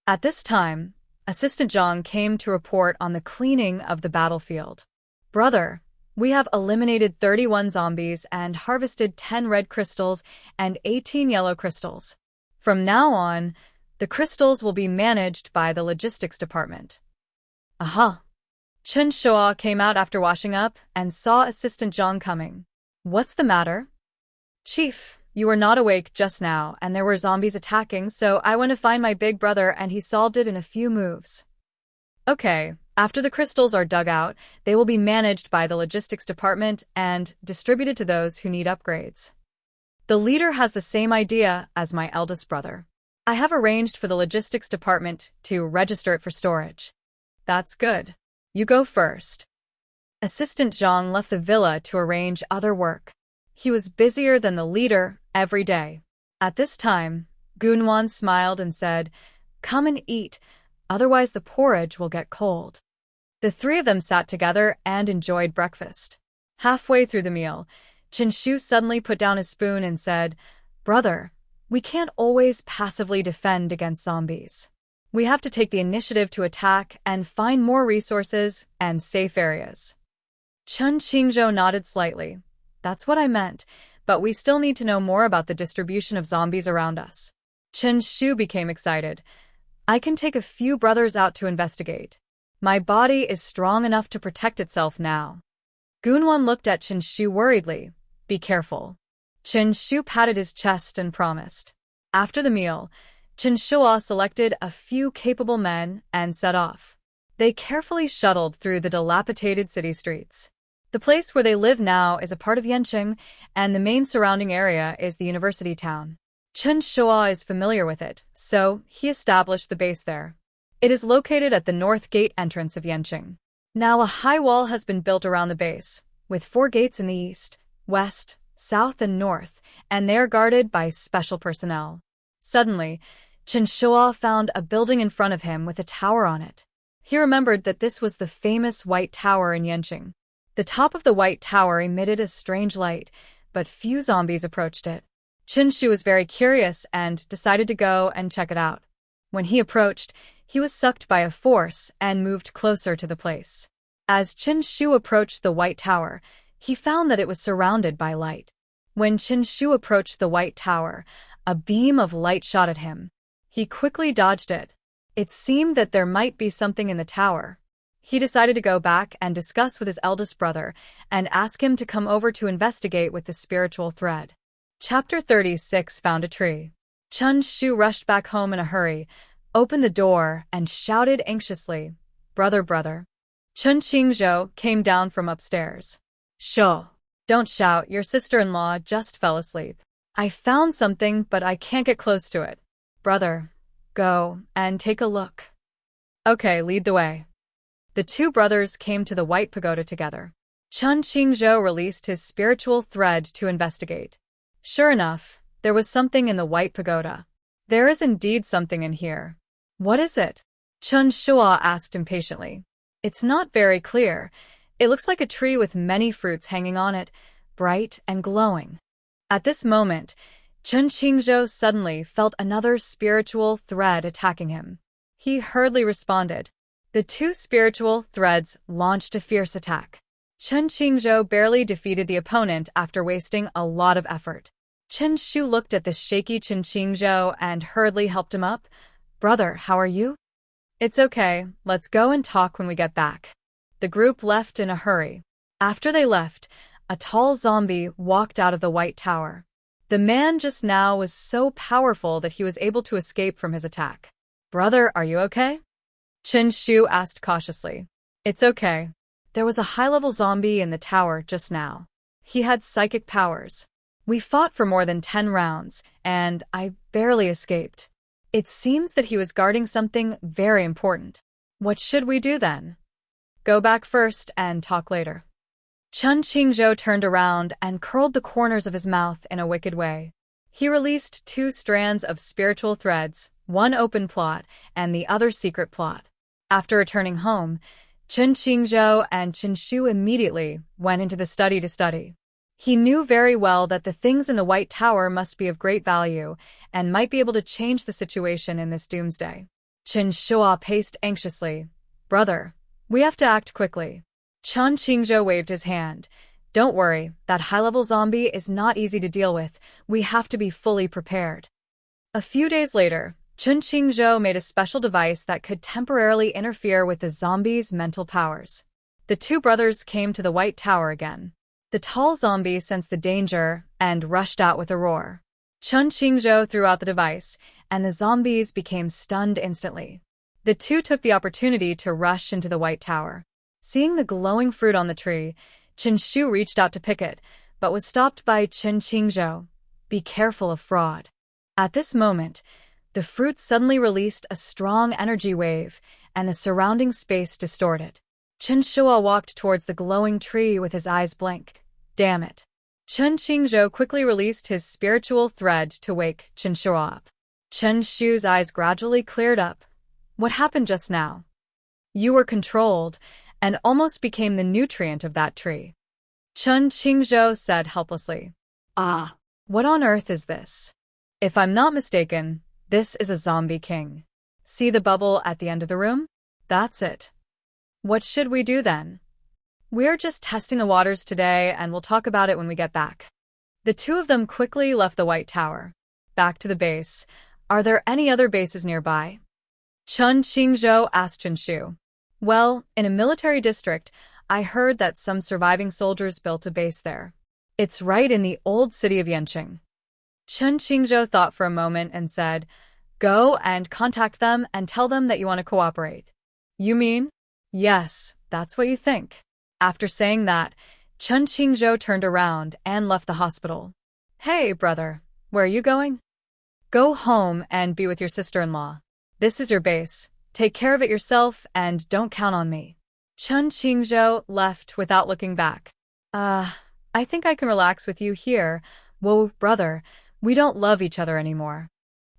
At this time, Assistant Zhang came to report on the cleaning of the battlefield. Brother, we have eliminated 31 zombies and harvested 10 red crystals and 18 yellow crystals. From now on, the crystals will be managed by the logistics department. Aha! Chen Shuo came out after washing up and saw Assistant Zhang coming. What's the matter? Chief, you were not awake just now and there were zombies attacking, so I went to find my big brother and he solved it in a few moves. Okay, after the crystals are dug out, they will be managed by the logistics department and distributed to those who need upgrades. The leader has the same idea as my eldest brother. I have arranged for the logistics department to register it for storage. That's good. You go first. Assistant Zhang left the villa to arrange other work. He was busier than the leader every day. At this time, Gunwan smiled and said, "Come and eat, otherwise the porridge will get cold." The 3 of them sat together and enjoyed breakfast. Halfway through the meal, Chen Shu suddenly put down his spoon and said, "Brother, we can't always passively defend against zombies. We have to take the initiative to attack and find more resources and safe areas." Chen Qingzhou nodded slightly. That's what I meant, but we still need to know more about the distribution of zombies around us. Chen Shu became excited. I can take a few brothers out to investigate. My body is strong enough to protect itself now. Gunwan looked at Chen Shu worriedly. Be careful. Chen Shu patted his chest and promised. After the meal, Chen Shuo selected a few capable men and set off. They carefully shuttled through the dilapidated city streets. The place where they live now is a part of Yanqing, and the main surrounding area is the university town. Chen Shuo is familiar with it, so he established the base there. It is located at the north gate entrance of Yanqing. Now a high wall has been built around the base, with 4 gates in the east, west, south, and north, and they are guarded by special personnel. Suddenly, Chen Shuo found a building in front of him with a tower on it. He remembered that this was the famous White Tower in Yanqing. The top of the White Tower emitted a strange light, but few zombies approached it. Chen Shu was very curious and decided to go and check it out. When he approached, he was sucked by a force and moved closer to the place. As Chen Shu approached the White Tower, he found that it was surrounded by light. When Chen Shu approached the White Tower, a beam of light shot at him. He quickly dodged it. It seemed that there might be something in the tower. He decided to go back and discuss with his eldest brother and ask him to come over to investigate with the spiritual thread. Chapter 36 Found a Tree. Chen Shu rushed back home in a hurry, opened the door, and shouted anxiously, "Brother, brother." Chen Qingzhou came down from upstairs. "Sho, don't shout, your sister-in-law just fell asleep. I found something, but I can't get close to it. Brother, go and take a look." Okay, lead the way. The 2 brothers came to the White Pagoda together. Chen Qingzhou released his spiritual thread to investigate. Sure enough, there was something in the White Pagoda. There is indeed something in here. What is it? Chen Shuo asked impatiently. It's not very clear. It looks like a tree with many fruits hanging on it, bright and glowing. At this moment, Chen Qingzhou suddenly felt another spiritual thread attacking him. He hurriedly responded. The 2 spiritual threads launched a fierce attack. Chen Qingzhou barely defeated the opponent after wasting a lot of effort. Chen Shu looked at the shaky Chen Qingzhou and hurriedly helped him up. "Brother, how are you?" "It's okay, let's go and talk when we get back." The group left in a hurry. After they left, a tall zombie walked out of the White Tower. The man just now was so powerful that he was able to escape from his attack. Brother, are you okay? Chen Shu asked cautiously. It's okay. There was a high-level zombie in the tower just now. He had psychic powers. We fought for more than 10 rounds, and I barely escaped. It seems that he was guarding something very important. What should we do then? Go back first and talk later. Chen Qingzhou turned around and curled the corners of his mouth in a wicked way. He released 2 strands of spiritual threads, one open plot and the other secret plot. After returning home, Chen Qingzhou and Chen Shu immediately went into the study to study. He knew very well that the things in the White Tower must be of great value and might be able to change the situation in this doomsday. Chen Shua paced anxiously. Brother, we have to act quickly. Chen Qingzhou waved his hand. Don't worry, that high-level zombie is not easy to deal with. We have to be fully prepared. A few days later, Chen Qingzhou made a special device that could temporarily interfere with the zombie's mental powers. The 2 brothers came to the White Tower again. The tall zombie sensed the danger and rushed out with a roar. Chen Qingzhou threw out the device, and the zombies became stunned instantly. The 2 took the opportunity to rush into the White Tower. Seeing the glowing fruit on the tree, Chen Shu reached out to pick it, but was stopped by Chen Qingzhou. Be careful of fraud. At this moment, the fruit suddenly released a strong energy wave, and the surrounding space distorted. Chen Shua walked towards the glowing tree with his eyes blank. Damn it. Chen Qingzhou quickly released his spiritual thread to wake Chen Shua up. Chen Shu's eyes gradually cleared up. What happened just now? You were controlled, and almost became the nutrient of that tree. Chen Qingzhou said helplessly. Ah. What on earth is this? If I'm not mistaken, this is a zombie king. See the bubble at the end of the room? That's it. What should we do then? We're just testing the waters today, and we'll talk about it when we get back. The 2 of them quickly left the White Tower. Back to the base. Are there any other bases nearby? Chen Qingzhou asked Chen Shu. Well, in a military district, I heard that some surviving soldiers built a base there. It's right in the old city of Yanqing. Chen Qingzhou thought for a moment and said, Go and contact them and tell them that you want to cooperate. You mean? Yes, that's what you think. After saying that, Chen Qingzhou turned around and left the hospital. Hey, brother, where are you going? Go home and be with your sister-in-law. This is your base. Take care of it yourself and don't count on me. Chen Qingzhou left without looking back. I think I can relax with you here. Whoa, brother, we don't love each other anymore.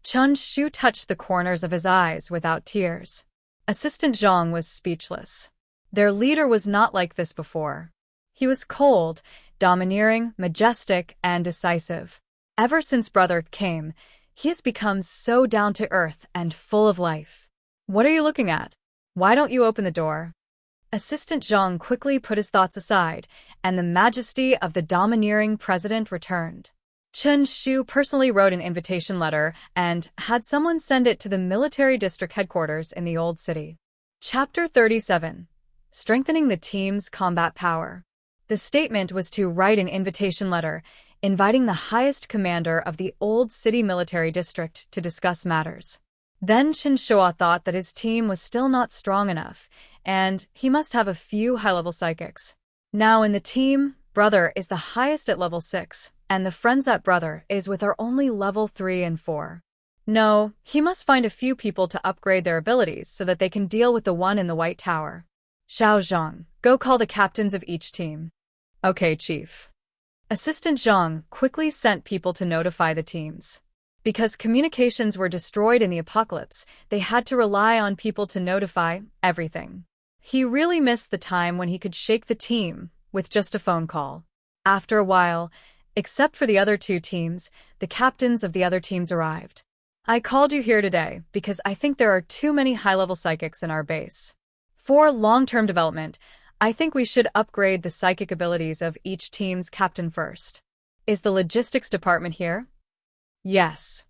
Chen Shu touched the corners of his eyes without tears. Assistant Zhang was speechless. Their leader was not like this before. He was cold, domineering, majestic, and decisive. Ever since brother came, he has become so down-to-earth and full of life. What are you looking at? Why don't you open the door? Assistant Zhang quickly put his thoughts aside, and the majesty of the domineering president returned. Chen Shu personally wrote an invitation letter and had someone send it to the military district headquarters in the old city. Chapter 37. Strengthening the team's combat power. The statement was to write an invitation letter, inviting the highest commander of the old city military district to discuss matters. Then Chen Shua thought that his team was still not strong enough, and he must have a few high-level psychics. Now in the team, brother is the highest at level 6, and the friends that brother is with are only level 3 and 4. No, he must find a few people to upgrade their abilities so that they can deal with the one in the White Tower. Xiao Zhang, go call the captains of each team. Okay, Chief. Assistant Zhang quickly sent people to notify the teams. Because communications were destroyed in the apocalypse, they had to rely on people to notify everything. He really missed the time when he could shake the team with just a phone call. After a while, except for the other 2 teams, the captains of the other teams arrived. I called you here today because I think there are too many high-level psychics in our base. For long-term development, I think we should upgrade the psychic abilities of each team's captain first. Is the logistics department here? Yes.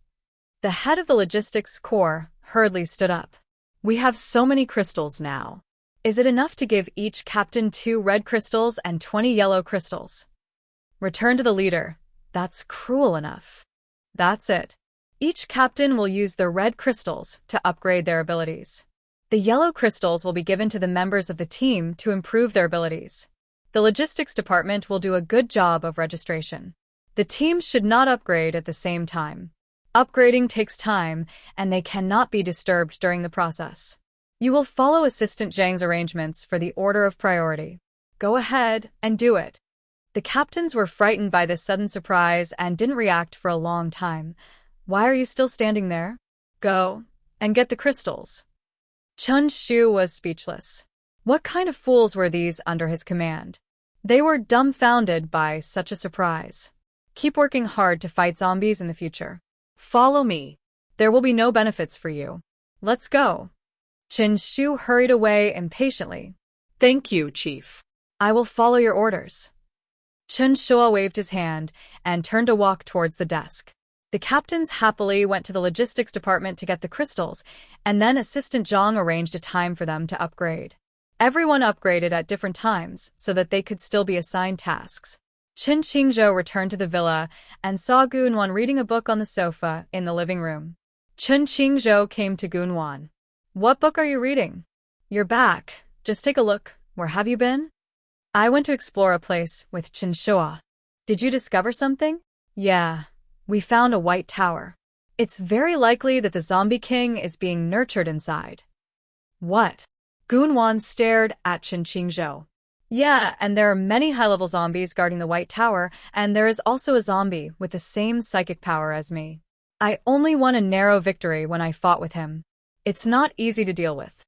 The head of the logistics corps hurriedly stood up. We have so many crystals now. Is it enough to give each captain 2 red crystals and 20 yellow crystals? Return to the leader. That's cruel enough. That's it. Each captain will use the red crystals to upgrade their abilities. The yellow crystals will be given to the members of the team to improve their abilities. The logistics department will do a good job of registration. The teams should not upgrade at the same time. Upgrading takes time, and they cannot be disturbed during the process. You will follow Assistant Zhang's arrangements for the order of priority. Go ahead and do it. The captains were frightened by this sudden surprise and didn't react for a long time. Why are you still standing there? Go and get the crystals. Chen Shu was speechless. What kind of fools were these under his command? They were dumbfounded by such a surprise. Keep working hard to fight zombies in the future. Follow me. There will be no benefits for you. Let's go. Chen Shu hurried away impatiently. Thank you, Chief. I will follow your orders. Chen Shu waved his hand and turned to walk towards the desk. The captains happily went to the logistics department to get the crystals, and then Assistant Zhang arranged a time for them to upgrade. Everyone upgraded at different times so that they could still be assigned tasks. Chen Qingzhou returned to the villa and saw Gunwan reading a book on the sofa in the living room. Chen Qingzhou came to Gunwan. What book are you reading? You're back. Just take a look. Where have you been? I went to explore a place with Chen Shua. Did you discover something? Yeah. We found a white tower. It's very likely that the zombie king is being nurtured inside. What? Gunwan stared at Chen Qingzhou. Yeah, and there are many high-level zombies guarding the white tower, and there is also a zombie with the same psychic power as me. I only won a narrow victory when I fought with him. It's not easy to deal with.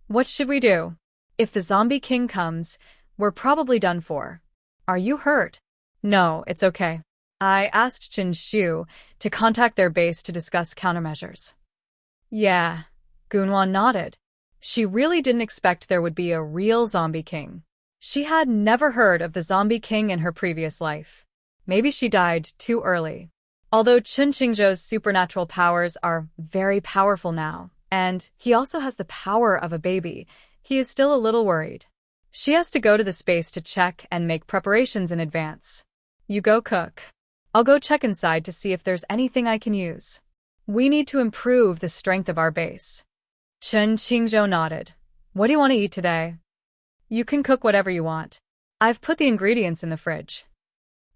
What should we do? If the zombie king comes, we're probably done for. Are you hurt? No, it's okay. I asked Chen Shu to contact their base to discuss countermeasures. Yeah, Gunwan nodded. She really didn't expect there would be a real zombie king. She had never heard of the zombie king in her previous life. Maybe she died too early. Although Chen Qingzhou's supernatural powers are very powerful now, and he also has the power of a baby, he is still a little worried. She has to go to the space to check and make preparations in advance. You go cook. I'll go check inside to see if there's anything I can use. We need to improve the strength of our base. Chen Qingzhou nodded. What do you want to eat today? You can cook whatever you want. I've put the ingredients in the fridge.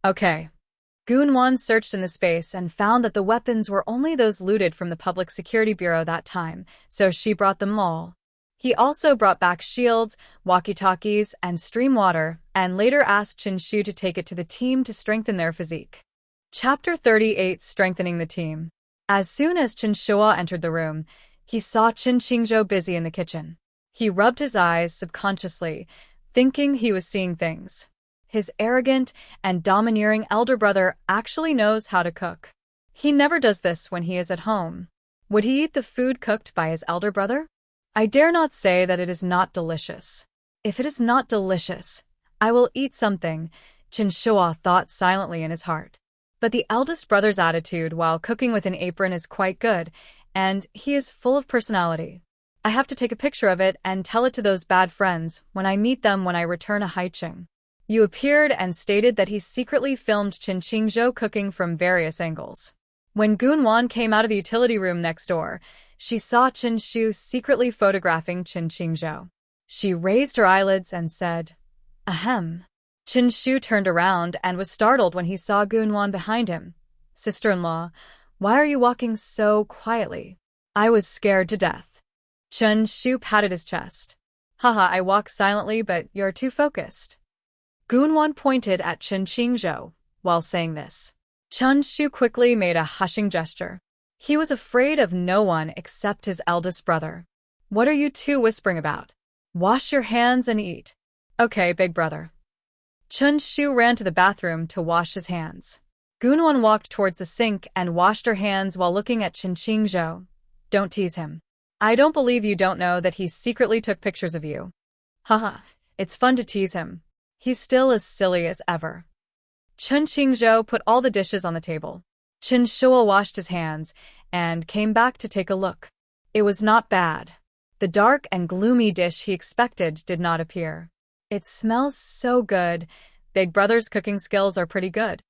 Okay. Gunwan searched in the space and found that the weapons were only those looted from the Public Security Bureau that time, so she brought them all. He also brought back shields, walkie-talkies, and stream water, and later asked Chen Shu to take it to the team to strengthen their physique. Chapter 38: Strengthening the Team. As soon as Chen Shua entered the room, he saw Chen Qingzhou busy in the kitchen. He rubbed his eyes subconsciously, thinking he was seeing things. His arrogant and domineering elder brother actually knows how to cook. He never does this when he is at home. Would he eat the food cooked by his elder brother? I dare not say that it is not delicious. If it is not delicious, I will eat something, Chen Shua thought silently in his heart. But the eldest brother's attitude while cooking with an apron is quite good, and he is full of personality. I have to take a picture of it and tell it to those bad friends when I meet them when I return to Haicheng. You appeared and stated that he secretly filmed Chen Qingzhou cooking from various angles. When Gunwan came out of the utility room next door, she saw Chen Shu secretly photographing Chen Qingzhou. She raised her eyelids and said, Ahem. Chen Shu turned around and was startled when he saw Gunwan behind him. Sister-in-law, why are you walking so quietly? I was scared to death. Chen Shu patted his chest. Haha, I walk silently, but you're too focused. Gunwan pointed at Chen Qingzhou while saying this. Chen Shu quickly made a hushing gesture. He was afraid of no one except his eldest brother. What are you two whispering about? Wash your hands and eat. Okay, big brother. Chen Shu ran to the bathroom to wash his hands. Gunwan walked towards the sink and washed her hands while looking at Chen Qingzhou. Don't tease him. I don't believe you don't know that he secretly took pictures of you. Haha, it's fun to tease him. He's still as silly as ever. Chen Qingzhou put all the dishes on the table. Chen Shua washed his hands and came back to take a look. It was not bad. The dark and gloomy dish he expected did not appear. It smells so good. Big brother's cooking skills are pretty good.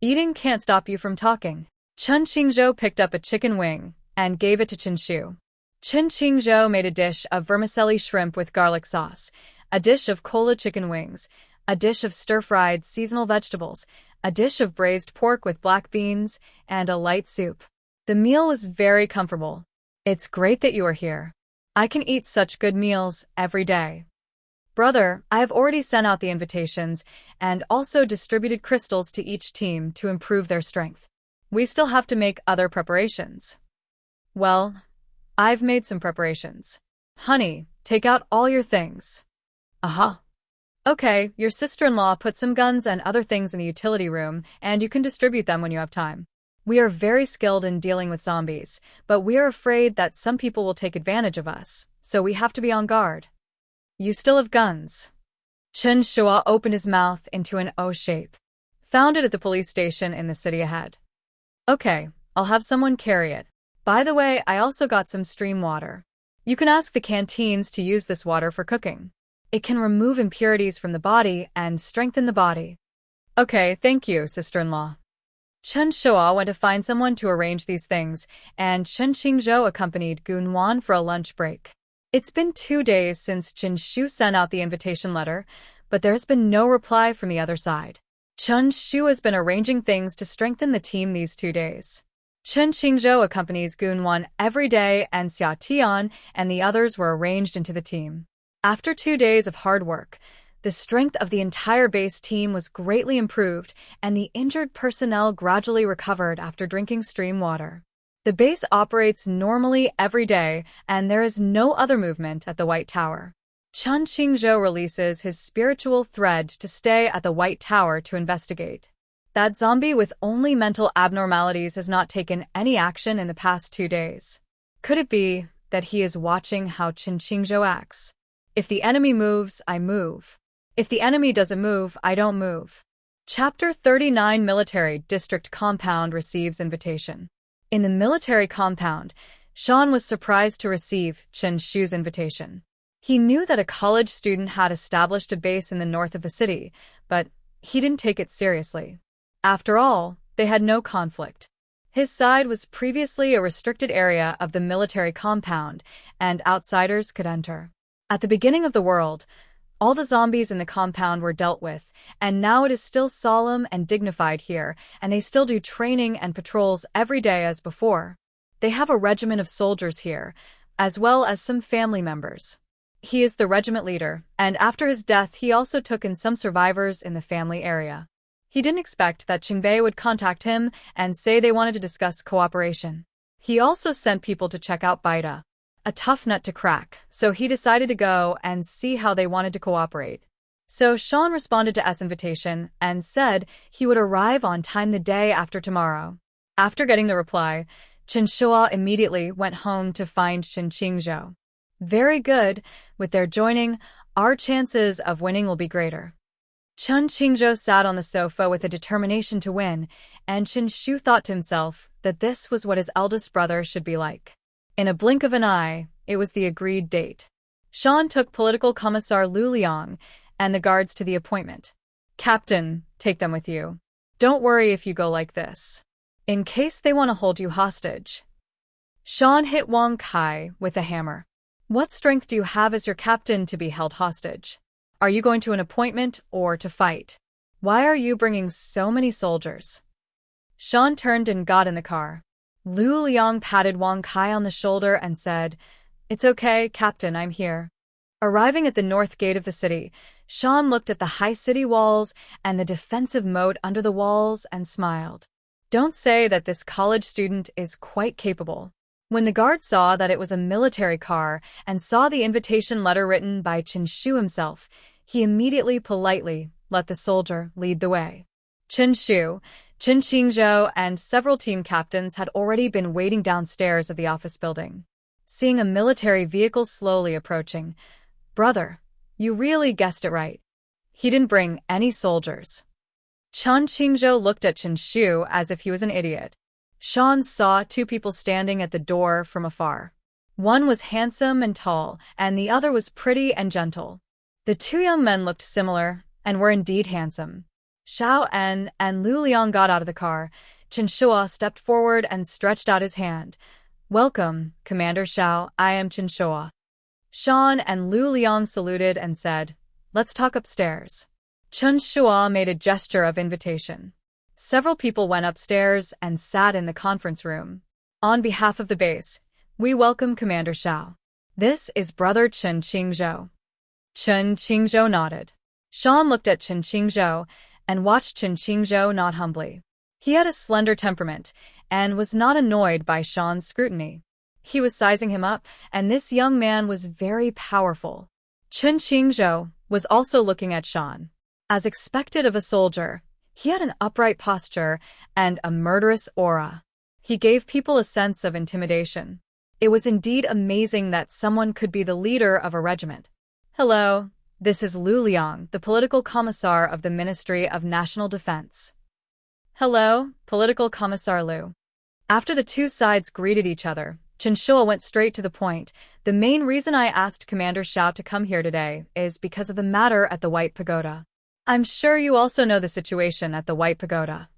Eating can't stop you from talking. Chen Qingzhou picked up a chicken wing and gave it to Chen Shu. Chen Qingzhou made a dish of vermicelli shrimp with garlic sauce, a dish of cola chicken wings, a dish of stir-fried seasonal vegetables, a dish of braised pork with black beans, and a light soup. The meal was very comfortable. It's great that you are here. I can eat such good meals every day. Brother, I have already sent out the invitations and also distributed crystals to each team to improve their strength. We still have to make other preparations. Well, I've made some preparations. Honey, take out all your things. Aha. Okay, your sister-in-law put some guns and other things in the utility room, and you can distribute them when you have time. We are very skilled in dealing with zombies, but we are afraid that some people will take advantage of us, so we have to be on guard. You still have guns. Chen Shua opened his mouth into an O shape. Found it at the police station in the city ahead. Okay, I'll have someone carry it. By the way, I also got some stream water. You can ask the canteens to use this water for cooking. It can remove impurities from the body and strengthen the body. Okay, thank you, sister-in-law. Chen Shua went to find someone to arrange these things, and Chen Qingzhou accompanied Gun Wan for a lunch break. It's been 2 days since Chen Shu sent out the invitation letter, but there's been no reply from the other side. Chen Shu has been arranging things to strengthen the team these 2 days. Chen Qingzhou accompanies Gun Wan every day, and Xia Tian and the others were arranged into the team. After 2 days of hard work, the strength of the entire base team was greatly improved, and the injured personnel gradually recovered after drinking stream water. The base operates normally every day, and there is no other movement at the White Tower. Chen Qingzhou releases his spiritual thread to stay at the White Tower to investigate. That zombie with only mental abnormalities has not taken any action in the past 2 days. Could it be that he is watching how Chen Qingzhou acts? If the enemy moves, I move. If the enemy doesn't move, I don't move. Chapter 39 Military District Compound receives invitation. In the military compound, Sean was surprised to receive Chen Shu's invitation. He knew that a college student had established a base in the north of the city, but he didn't take it seriously. After all, they had no conflict. His side was previously a restricted area of the military compound, and outsiders could enter. At the beginning of the world, all the zombies in the compound were dealt with, and now it is still solemn and dignified here, and they still do training and patrols every day as before. They have a regiment of soldiers here, as well as some family members. He is the regiment leader, and after his death he also took in some survivors in the family area. He didn't expect that Qingbei would contact him and say they wanted to discuss cooperation. He also sent people to check out Baida, a tough nut to crack, so he decided to go and see how they wanted to cooperate. So Sean responded to S' invitation and said he would arrive on time the day after tomorrow. After getting the reply, Chen Shua immediately went home to find Chen Qingzhou. Very good, with their joining, our chances of winning will be greater. Chen Qingzhou sat on the sofa with a determination to win, and Chen Shu thought to himself that this was what his eldest brother should be like. In a blink of an eye, it was the agreed date. Sean took political commissar Lu Liang and the guards to the appointment. Captain, take them with you. Don't worry if you go like this. In case they want to hold you hostage. Sean hit Wang Kai with a hammer. What strength do you have as your captain to be held hostage? Are you going to an appointment or to fight? Why are you bringing so many soldiers? Sean turned and got in the car. Lu Liang patted Wang Kai on the shoulder and said, "It's okay, Captain, I'm here." Arriving at the north gate of the city, Sean looked at the high city walls and the defensive moat under the walls and smiled. Don't say that this college student is quite capable. When the guard saw that it was a military car and saw the invitation letter written by Chen Shu himself, he immediately politely let the soldier lead the way. Chen Shu, Chen Qingzhou, and several team captains had already been waiting downstairs of the office building. Seeing a military vehicle slowly approaching, "Brother, you really guessed it right. He didn't bring any soldiers." Chen Qingzhou looked at Chen Shu as if he was an idiot. Sean saw 2 people standing at the door from afar. One was handsome and tall, and the other was pretty and gentle. The 2 young men looked similar and were indeed handsome. Xiao En and Lu Liang got out of the car. Shua stepped forward and stretched out his hand. "Welcome, Commander Xiao, I am Shua." Shan and Lu Liang saluted and said, "Let's talk upstairs." Shua made a gesture of invitation. Several people went upstairs and sat in the conference room. "On behalf of the base, we welcome Commander Xiao. This is Brother Chen Qingzhou." Chen Qingzhou nodded. Shan looked at Chen Qingzhou and watched Chen Qingzhou nod humbly. He had a slender temperament and was not annoyed by Shan's scrutiny. He was sizing him up, and this young man was very powerful. Chen Qingzhou was also looking at Shan. As expected of a soldier, he had an upright posture and a murderous aura. He gave people a sense of intimidation. It was indeed amazing that someone could be the leader of a regiment. "Hello, this is Lu Liang, the political commissar of the Ministry of National Defense." "Hello, Political Commissar Lu." After the two sides greeted each other, Shua went straight to the point. "The main reason I asked Commander Xiao to come here today is because of the matter at the White Pagoda. I'm sure you also know the situation at the White Pagoda."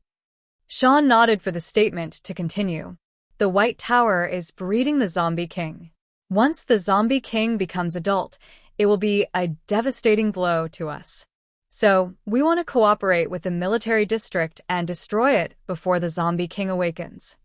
Shan nodded for the statement to continue. "The White Tower is breeding the Zombie King. Once the Zombie King becomes adult, it will be a devastating blow to us. So, we want to cooperate with the military district and destroy it before the Zombie King awakens."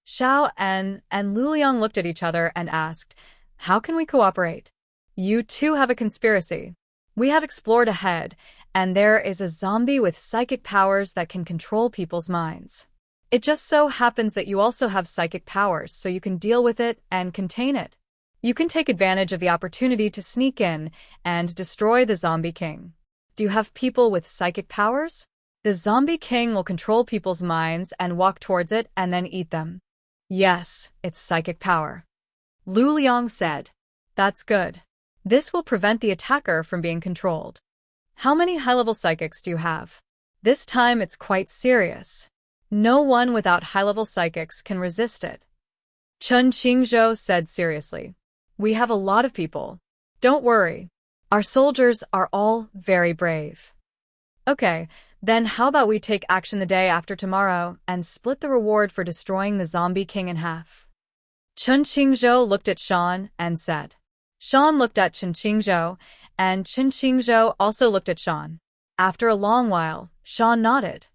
Xiao and Lu Liang looked at each other and asked, "How can we cooperate?" "You two have a conspiracy. We have explored ahead, and there is a zombie with psychic powers that can control people's minds. It just so happens that you also have psychic powers, so you can deal with it and contain it. You can take advantage of the opportunity to sneak in and destroy the Zombie King. Do you have people with psychic powers? The Zombie King will control people's minds and walk towards it and then eat them." "Yes, it's psychic power," Lu Liang said. "That's good. This will prevent the attacker from being controlled. How many high-level psychics do you have? This time it's quite serious. No one without high-level psychics can resist it." Chen Qingzhou said seriously. "We have a lot of people. Don't worry. Our soldiers are all very brave." "Okay, then how about we take action the day after tomorrow and split the reward for destroying the Zombie King in half?" Chen Qingzhou looked at Shan and said. Shan looked at Chen Qingzhou, and Chen Qingzhou also looked at Shan. After a long while, Shan nodded.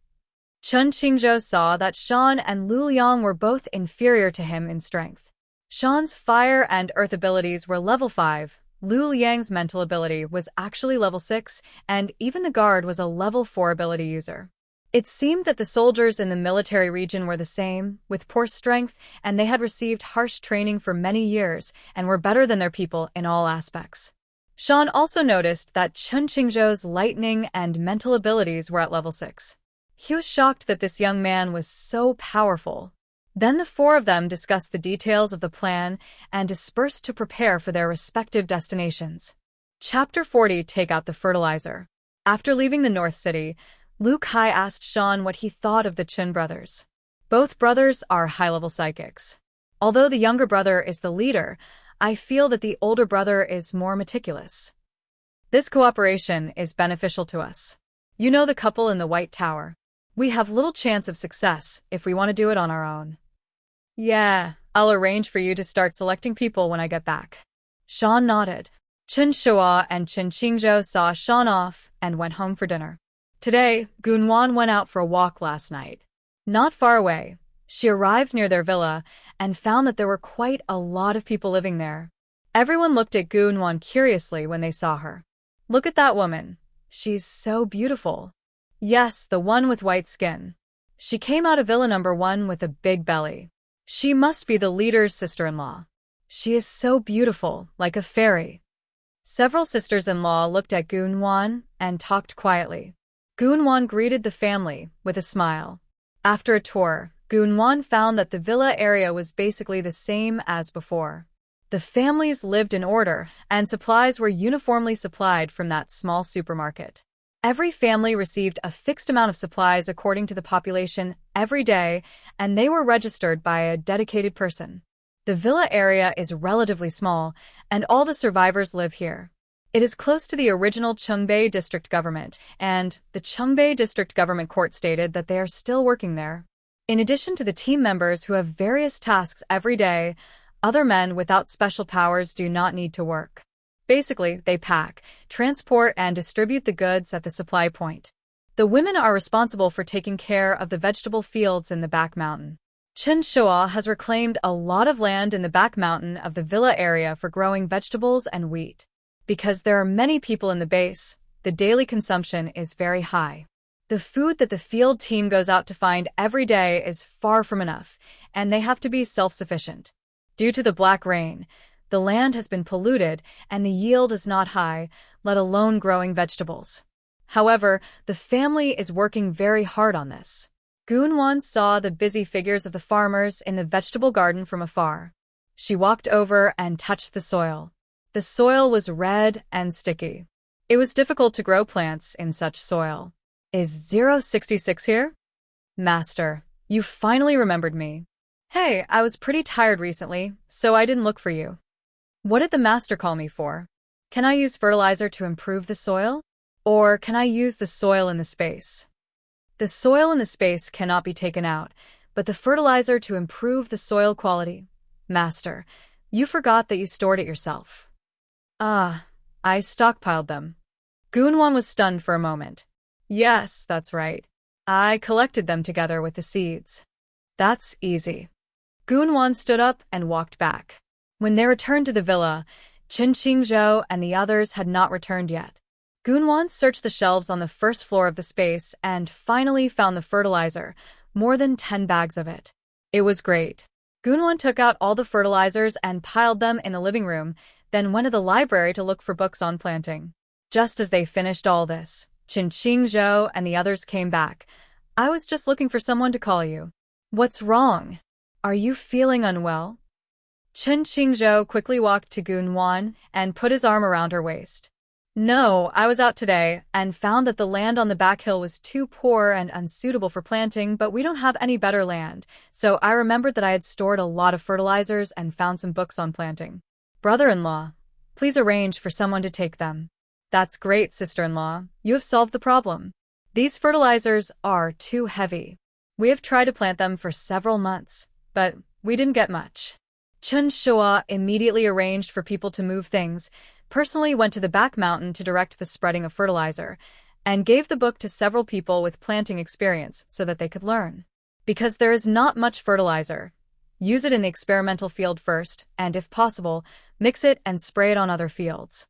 Chen Qingzhou saw that Shan and Lu Liang were both inferior to him in strength. Shan's fire and earth abilities were level 5, Lu Liang's mental ability was actually level 6, and even the guard was a level 4 ability user. It seemed that the soldiers in the military region were the same, with poor strength, and they had received harsh training for many years and were better than their people in all aspects. Shan also noticed that Chen Qingzhou's lightning and mental abilities were at level 6. He was shocked that this young man was so powerful. Then the four of them discussed the details of the plan and dispersed to prepare for their respective destinations. Chapter 40: Take out the fertilizer. After leaving the North City, Lu Kai asked Shan what he thought of the Chen brothers. Both brothers are high-level psychics. Although the younger brother is the leader, I feel that the older brother is more meticulous. This cooperation is beneficial to us. You know the couple in the White Tower. We have little chance of success if we want to do it on our own. Yeah, I'll arrange for you to start selecting people when I get back. Shan nodded. Chen Shua and Chen Qingzhou saw Shan off and went home for dinner. Today, Gunwan went out for a walk last night. Not far away, she arrived near their villa and found that there were quite a lot of people living there. Everyone looked at Gunwan curiously when they saw her. Look at that woman. She's so beautiful. Yes, the one with white skin. She came out of villa number 1 with a big belly. She must be the leader's sister-in-law. She is so beautiful, like a fairy. Several sisters-in-law looked at Gunwan and talked quietly. Gunwan greeted the family with a smile. After a tour, Gunwan found that the villa area was basically the same as before. The families lived in order, and supplies were uniformly supplied from that small supermarket. Every family received a fixed amount of supplies according to the population every day, and they were registered by a dedicated person. The villa area is relatively small, and all the survivors live here. It is close to the original Chungbei district government, and the Chungbei district government court stated that they are still working there. In addition to the team members who have various tasks every day, other men without special powers do not need to work. Basically, they pack, transport, and distribute the goods at the supply point. The women are responsible for taking care of the vegetable fields in the back mountain. Chen Shua has reclaimed a lot of land in the back mountain of the villa area for growing vegetables and wheat. Because there are many people in the base, the daily consumption is very high. The food that the field team goes out to find every day is far from enough, and they have to be self-sufficient. Due to the black rain, the land has been polluted and the yield is not high, let alone growing vegetables. However, the family is working very hard on this. Gunwan saw the busy figures of the farmers in the vegetable garden from afar. She walked over and touched the soil. The soil was red and sticky. It was difficult to grow plants in such soil. Is 066 here? Master, you finally remembered me. Hey, I was pretty tired recently, so I didn't look for you. What did the master call me for? Can I use fertilizer to improve the soil? Or can I use the soil in the space? The soil in the space cannot be taken out, but the fertilizer to improve the soil quality. Master, you forgot that you stored it yourself. Ah, I stockpiled them. Gunwan was stunned for a moment. Yes, that's right. I collected them together with the seeds. That's easy. Gunwan stood up and walked back. When they returned to the villa, Chen Qingzhou and the others had not returned yet. Gunwan searched the shelves on the first floor of the space and finally found the fertilizer, more than 10 bags of it. It was great. Gunwan took out all the fertilizers and piled them in the living room, then went to the library to look for books on planting. Just as they finished all this, Chen Qingzhou and the others came back. I was just looking for someone to call you. What's wrong? Are you feeling unwell? Chen Qingzhou quickly walked to Gunwan and put his arm around her waist. No, I was out today and found that the land on the back hill was too poor and unsuitable for planting, but we don't have any better land, so I remembered that I had stored a lot of fertilizers and found some books on planting. Brother-in-law, please arrange for someone to take them. That's great, sister-in-law. You have solved the problem. These fertilizers are too heavy. We have tried to plant them for several months, but we didn't get much. Chen Shua immediately arranged for people to move things, personally went to the back mountain to direct the spreading of fertilizer, and gave the book to several people with planting experience so that they could learn. Because there is not much fertilizer, use it in the experimental field first, and if possible, mix it and spray it on other fields.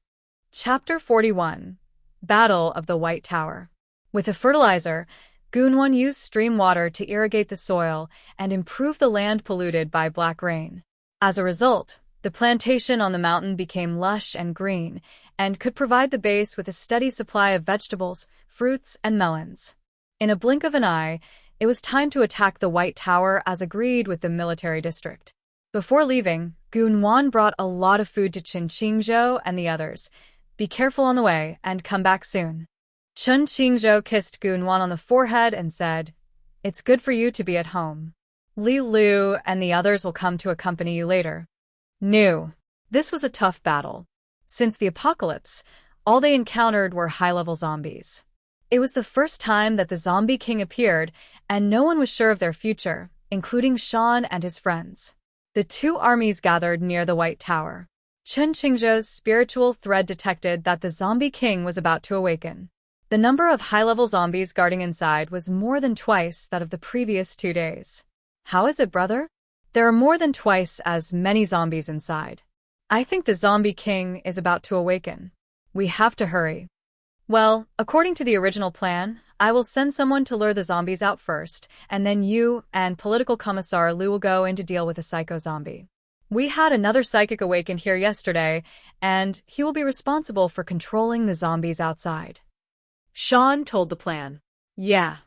Chapter 41. Battle of the White Tower. With the fertilizer, Gunwan used stream water to irrigate the soil and improve the land polluted by black rain. As a result, the plantation on the mountain became lush and green and could provide the base with a steady supply of vegetables, fruits, and melons. In a blink of an eye, it was time to attack the White Tower as agreed with the military district. Before leaving, Gunwan brought a lot of food to Chen Qingzhou and the others. Be careful on the way and come back soon. Chen Qingzhou kissed Gunwan on the forehead and said, It's good for you to be at home. Li Lu and the others will come to accompany you later. This was a tough battle. Since the apocalypse, all they encountered were high-level zombies. It was the first time that the zombie king appeared, and no one was sure of their future, including Sean and his friends. The two armies gathered near the White Tower. Chen Qingzhou's spiritual thread detected that the zombie king was about to awaken. The number of high-level zombies guarding inside was more than twice that of the previous 2 days. How is it, brother? There are more than twice as many zombies inside. I think the zombie king is about to awaken. We have to hurry. Well, according to the original plan, I will send someone to lure the zombies out first, and then you and Political Commissar Lu will go in to deal with the psycho zombie. We had another psychic awaken here yesterday, and he will be responsible for controlling the zombies outside. Sean told the plan. Yeah.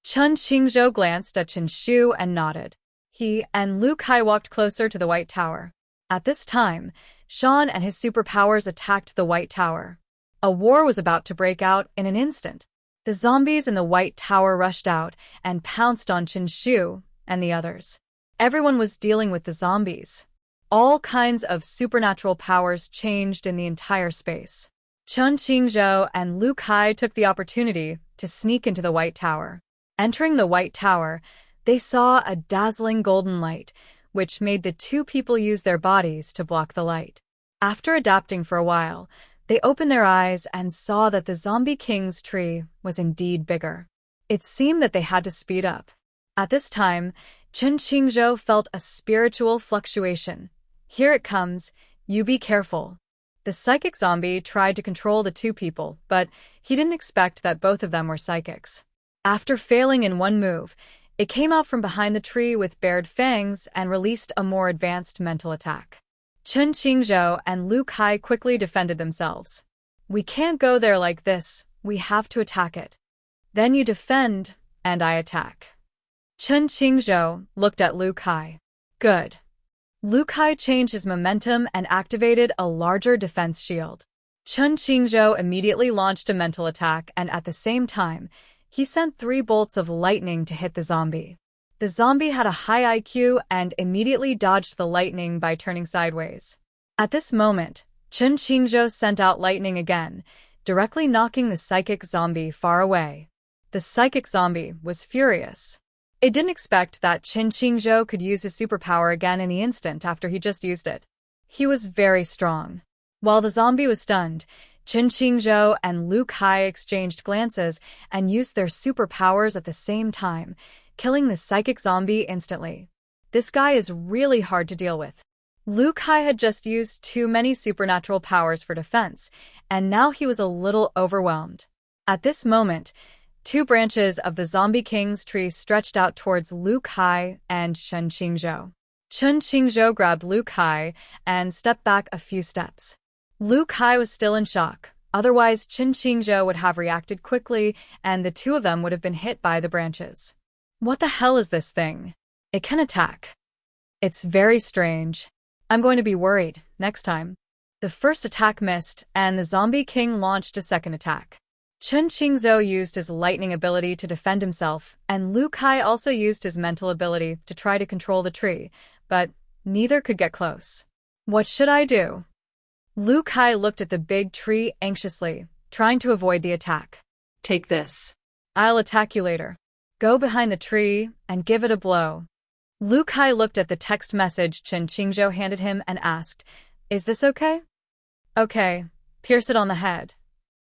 Chen Qingzhou glanced at Chen Shu and nodded. He and Lu Kai walked closer to the White Tower. At this time, Sean and his superpowers attacked the White Tower. A war was about to break out in an instant. The zombies in the White Tower rushed out and pounced on Chen Shu and the others. Everyone was dealing with the zombies. All kinds of supernatural powers changed in the entire space. Chen Qingzhou and Lu Kai took the opportunity to sneak into the White Tower. Entering the White Tower, They saw a dazzling golden light, which made the two people use their bodies to block the light. After adapting for a while, they opened their eyes and saw that the Zombie King's tree was indeed bigger. It seemed that they had to speed up. At this time, Chen Qingzhou felt a spiritual fluctuation. Here it comes, you be careful. The psychic zombie tried to control the two people, but he didn't expect that both of them were psychics. After failing in one move, it came out from behind the tree with bared fangs and released a more advanced mental attack. Chen Qingzhou and Lu Kai quickly defended themselves. We can't go there like this, we have to attack it. Then you defend, and I attack. Chen Qingzhou looked at Lu Kai. Good. Lu Kai changed his momentum and activated a larger defense shield. Chen Qingzhou immediately launched a mental attack and at the same time, he sent 3 bolts of lightning to hit the zombie. The zombie had a high IQ and immediately dodged the lightning by turning sideways. At this moment, Chen Qingzhou sent out lightning again, directly knocking the psychic zombie far away. The psychic zombie was furious. It didn't expect that Chen Qingzhou could use his superpower again in the instant after he just used it. He was very strong. While the zombie was stunned, Chen Qingzhou and Lu Kai exchanged glances and used their superpowers at the same time, killing the psychic zombie instantly. This guy is really hard to deal with. Lu Kai had just used too many supernatural powers for defense, and now he was a little overwhelmed. At this moment, 2 branches of the Zombie King's tree stretched out towards Lu Kai and Chen Qingzhou. Chen Qingzhou grabbed Lu Kai and stepped back a few steps. Lu Kai was still in shock, otherwise Chen Qingzhou would have reacted quickly and the two of them would have been hit by the branches. What the hell is this thing? It can attack. It's very strange. I'm going to be worried next time. The first attack missed and the Zombie King launched a second attack. Chen Qingzhou used his lightning ability to defend himself, and Lu Kai also used his mental ability to try to control the tree, but neither could get close. What should I do? Lu Kai looked at the big tree anxiously, trying to avoid the attack. Take this. I'll attack you later. Go behind the tree and give it a blow. Lu Kai looked at the text message Chen Qingzhou handed him and asked, Is this okay? Okay, pierce it on the head.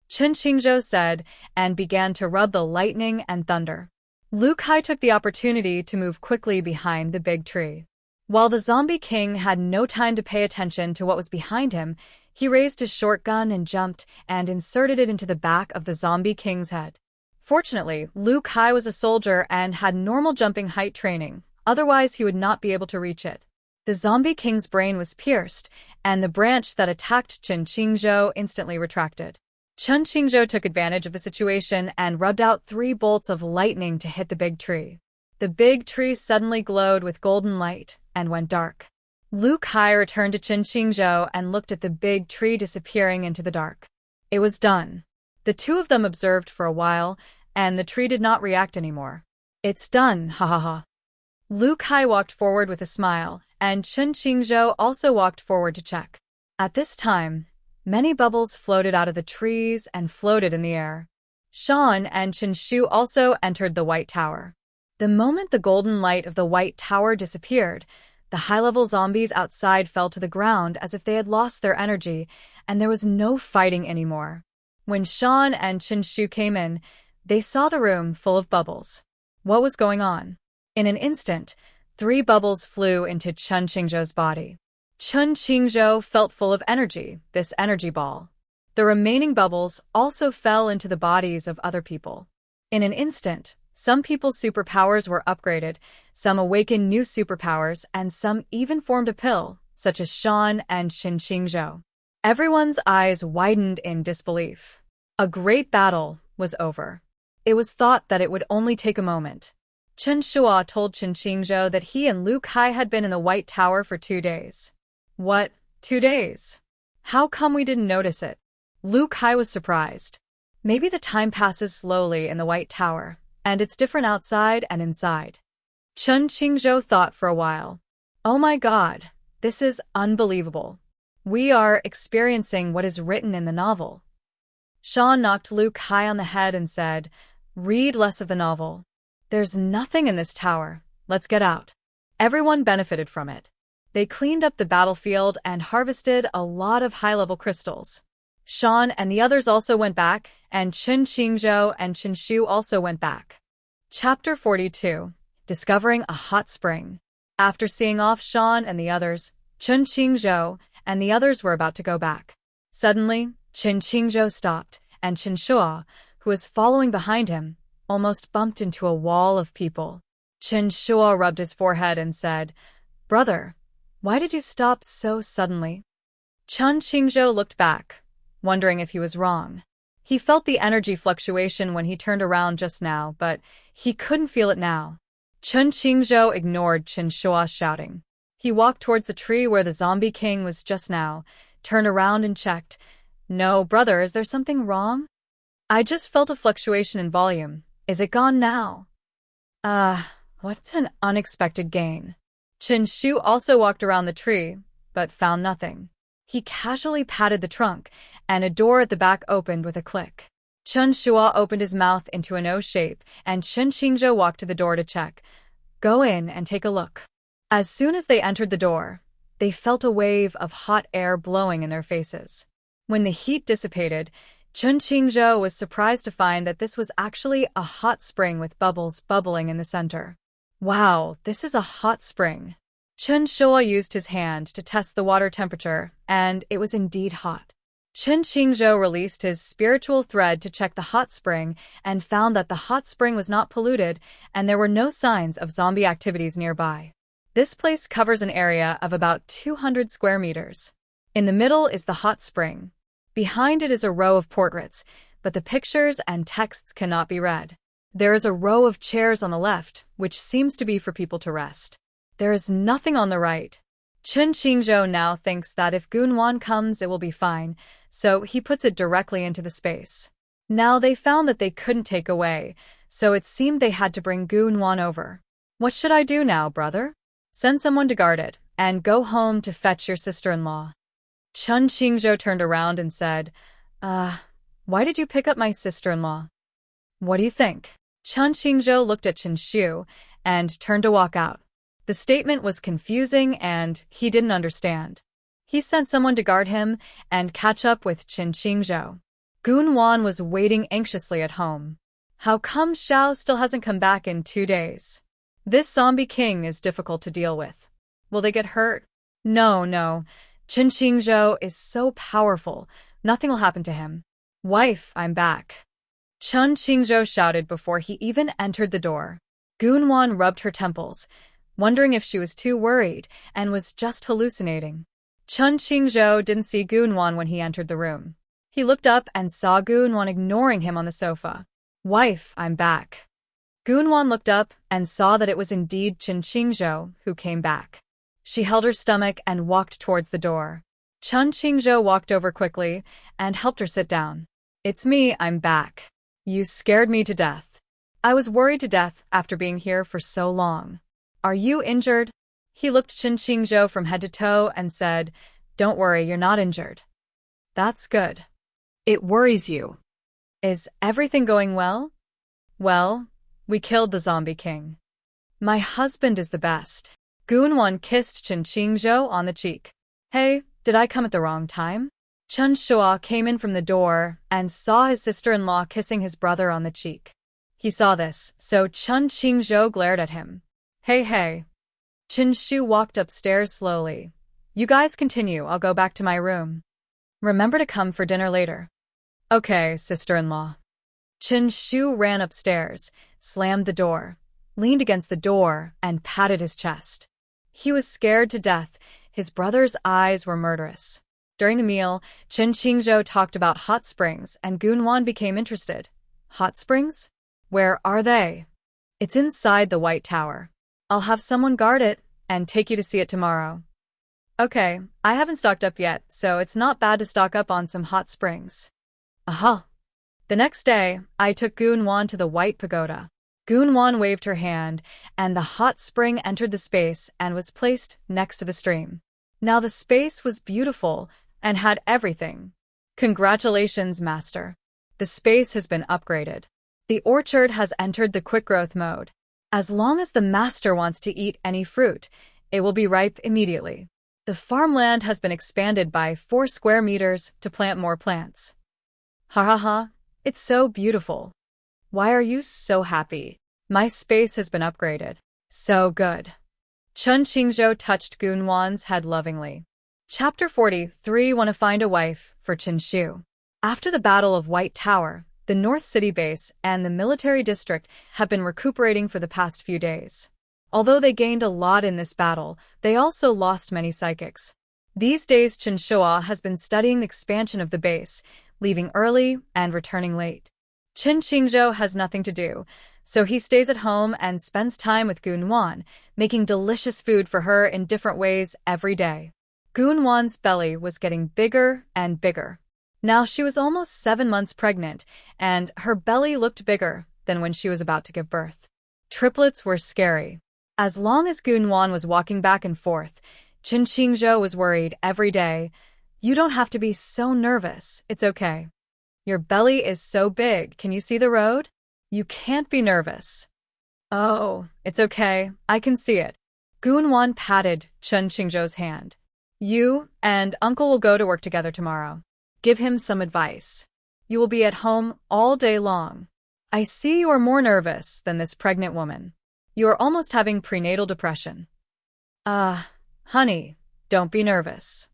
Chen Qingzhou said and began to rub the lightning and thunder. Lu Kai took the opportunity to move quickly behind the big tree. While the Zombie King had no time to pay attention to what was behind him, he raised his short gun and jumped and inserted it into the back of the Zombie King's head. Fortunately, Lu Kai was a soldier and had normal jumping height training, otherwise he would not be able to reach it. The Zombie King's brain was pierced, and the branch that attacked Chen Qingzhou instantly retracted. Chen Qingzhou took advantage of the situation and rubbed out 3 bolts of lightning to hit the big tree. The big tree suddenly glowed with golden light and went dark. Lu Kai returned to Chen Qingzhou and looked at the big tree disappearing into the dark. It was done. The two of them observed for a while, and the tree did not react anymore. It's done, ha ha ha. Lu Kai walked forward with a smile, and Chen Qingzhou also walked forward to check. At this time, many bubbles floated out of the trees and floated in the air. Shan and Chen Shu also entered the White Tower. The moment the golden light of the White Tower disappeared, the high-level zombies outside fell to the ground as if they had lost their energy, and there was no fighting anymore. When Shan and Chen Shu came in, they saw the room full of bubbles. What was going on? In an instant, 3 bubbles flew into Chen Qingzhou's body. Chen Qingzhou felt full of energy, this energy ball. The remaining bubbles also fell into the bodies of other people. In an instant, some people's superpowers were upgraded, some awakened new superpowers, and some even formed a pill, such as Shan and Chen Qingzhou. Everyone's eyes widened in disbelief. A great battle was over. It was thought that it would only take a moment. Chen Shua told Chen Qingzhou that he and Lu Kai had been in the White Tower for 2 days. What? 2 days? How come we didn't notice it? Lu Kai was surprised. Maybe the time passes slowly in the White Tower, and it's different outside and inside. Chen Qingzhou thought for a while. Oh my god, this is unbelievable. We are experiencing what is written in the novel. Shan knocked Lu Kai on the head and said, Read less of the novel. There's nothing in this tower, let's get out. Everyone benefited from it. They cleaned up the battlefield and harvested a lot of high-level crystals. Sean and the others also went back, and Chen Qingzhou and Chen Shu also went back. Chapter 42. Discovering a hot spring. After seeing off Sean and the others, Chen Qingzhou and the others were about to go back. Suddenly, Chen Qingzhou stopped, and Chen Shu, who was following behind him, almost bumped into a wall of people. Chen Shu rubbed his forehead and said, "Brother, why did you stop so suddenly?" Chen Qingzhou looked back, wondering if he was wrong. He felt the energy fluctuation when he turned around just now, but he couldn't feel it now. Chen Qingzhou ignored Chen Shua's shouting. He walked towards the tree where the zombie king was just now, turned around and checked. "No, brother, is there something wrong? I just felt a fluctuation in volume. Is it gone now?" What an unexpected gain. Chen Shu also walked around the tree, but found nothing. He casually patted the trunk, and a door at the back opened with a click. Chen Shua opened his mouth into an O shape, and Chen Qingzhou walked to the door to check. "Go in and take a look." As soon as they entered the door, they felt a wave of hot air blowing in their faces. When the heat dissipated, Chen Qingzhou was surprised to find that this was actually a hot spring with bubbles bubbling in the center. Wow, this is a hot spring. Chen Shua used his hand to test the water temperature, and it was indeed hot. Chen Qingzhou released his spiritual thread to check the hot spring and found that the hot spring was not polluted and there were no signs of zombie activities nearby. This place covers an area of about 200 square meters. In the middle is the hot spring. Behind it is a row of portraits, but the pictures and texts cannot be read. There is a row of chairs on the left, which seems to be for people to rest. There is nothing on the right. Chen Qingzhou now thinks that if Gunwan comes, it will be fine, so he puts it directly into the space. Now they found that they couldn't take away, so it seemed they had to bring Gunwan over. "What should I do now, brother?" "Send someone to guard it, and go home to fetch your sister-in-law." Chen Qingzhou turned around and said, why did you pick up my sister-in-law?" "What do you think?" Chen Qingzhou looked at Chen Shu and turned to walk out. The statement was confusing and he didn't understand. He sent someone to guard him and catch up with Chen Qingzhou. Gunwan was waiting anxiously at home. How come Xiao still hasn't come back in 2 days? This zombie king is difficult to deal with. Will they get hurt? No. Chen Qingzhou is so powerful, nothing will happen to him. "Wife, I'm back." Chen Qingzhou shouted before he even entered the door. Gunwan rubbed her temples, wondering if she was too worried and was just hallucinating. Chen Qingzhou didn't see Gunwan when he entered the room. He looked up and saw Gunwan ignoring him on the sofa. "Wife, I'm back." Gunwan looked up and saw that it was indeed Chen Qingzhou who came back. She held her stomach and walked towards the door. Chen Qingzhou walked over quickly and helped her sit down. "It's me, I'm back. You scared me to death. I was worried to death after being here for so long. Are you injured?" He looked Chen Qingzhou from head to toe and said, "Don't worry, you're not injured." "That's good. It worries you. Is everything going well?" "Well, we killed the zombie king. My husband is the best." Gunwan kissed Chen Qingzhou on the cheek. "Hey, did I come at the wrong time?" Chen Shua came in from the door and saw his sister-in-law kissing his brother on the cheek. He saw this, so Chen Qingzhou glared at him. Hey. Chen Shu walked upstairs slowly. "You guys continue, I'll go back to my room. Remember to come for dinner later." "Okay, sister-in-law." Chen Shu ran upstairs, slammed the door, leaned against the door, and patted his chest. He was scared to death. His brother's eyes were murderous. During the meal, Chen Qingzhou talked about hot springs, and Gunwan became interested. "Hot springs? Where are they?" "It's inside the White Tower. I'll have someone guard it and take you to see it tomorrow." "Okay, I haven't stocked up yet, so it's not bad to stock up on some hot springs." "Aha." The next day, I took Gunwan to the White Pagoda. Gunwan waved her hand, and the hot spring entered the space and was placed next to the stream. Now the space was beautiful and had everything. "Congratulations, Master. The space has been upgraded. The orchard has entered the quick growth mode. As long as the master wants to eat any fruit, it will be ripe immediately. The farmland has been expanded by 4 square meters to plant more plants. Ha ha ha, it's so beautiful. Why are you so happy? My space has been upgraded. So good. Chun Qingzhou touched Gunwan's head lovingly. Chapter 43. Want to find a wife for Qinshu. After the Battle of White Tower, the North City base and the military district have been recuperating for the past few days. Although they gained a lot in this battle, they also lost many psychics. These days Qinshu has been studying the expansion of the base, leaving early and returning late. Chun Qingzhou has nothing to do, so he stays at home and spends time with Gunwan, making delicious food for her in different ways every day. Gunwan's belly was getting bigger and bigger. Now she was almost 7 months pregnant, and her belly looked bigger than when she was about to give birth. Triplets were scary. As long as Gunwan was walking back and forth, Chun Qingzhou was worried every day. You don't have to be so nervous, it's okay. Your belly is so big, can you see the road? You can't be nervous. Oh, it's okay, I can see it. Gunwan patted Chun Qingzhou's hand. You and Uncle will go to work together tomorrow. Give him some advice. You will be at home all day long. I see you are more nervous than this pregnant woman. You are almost having prenatal depression. Honey, don't be nervous.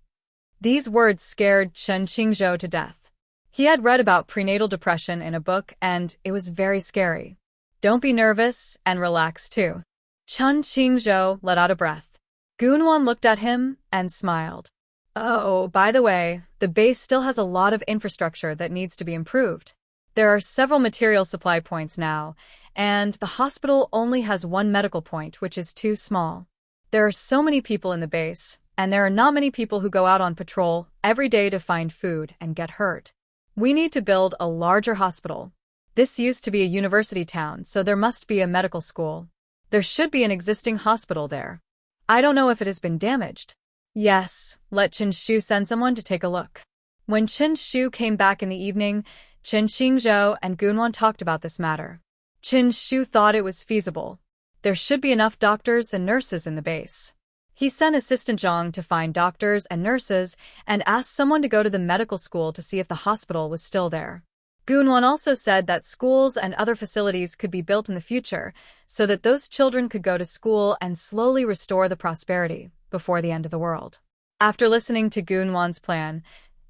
These words scared Chun Qingzhou to death. He had read about prenatal depression in a book, and it was very scary. Don't be nervous and relax too. Chun Qingzhou let out a breath. Gunwan looked at him and smiled. Oh, by the way, the base still has a lot of infrastructure that needs to be improved. There are several material supply points now, and the hospital only has 1 medical point, which is too small. There are so many people in the base, and there are not many people who go out on patrol every day to find food and get hurt. We need to build a larger hospital. This used to be a university town, so there must be a medical school. There should be an existing hospital there. I don't know if it has been damaged. Yes, let Qinshu send someone to take a look. When Qinshu came back in the evening, Chun Qingzhou and Gunwan talked about this matter. Qinshu thought it was feasible. There should be enough doctors and nurses in the base. He sent Assistant Zhang to find doctors and nurses and asked someone to go to the medical school to see if the hospital was still there. Gunwan also said that schools and other facilities could be built in the future so that those children could go to school and slowly restore the prosperity before the end of the world. After listening to Gunwan's plan,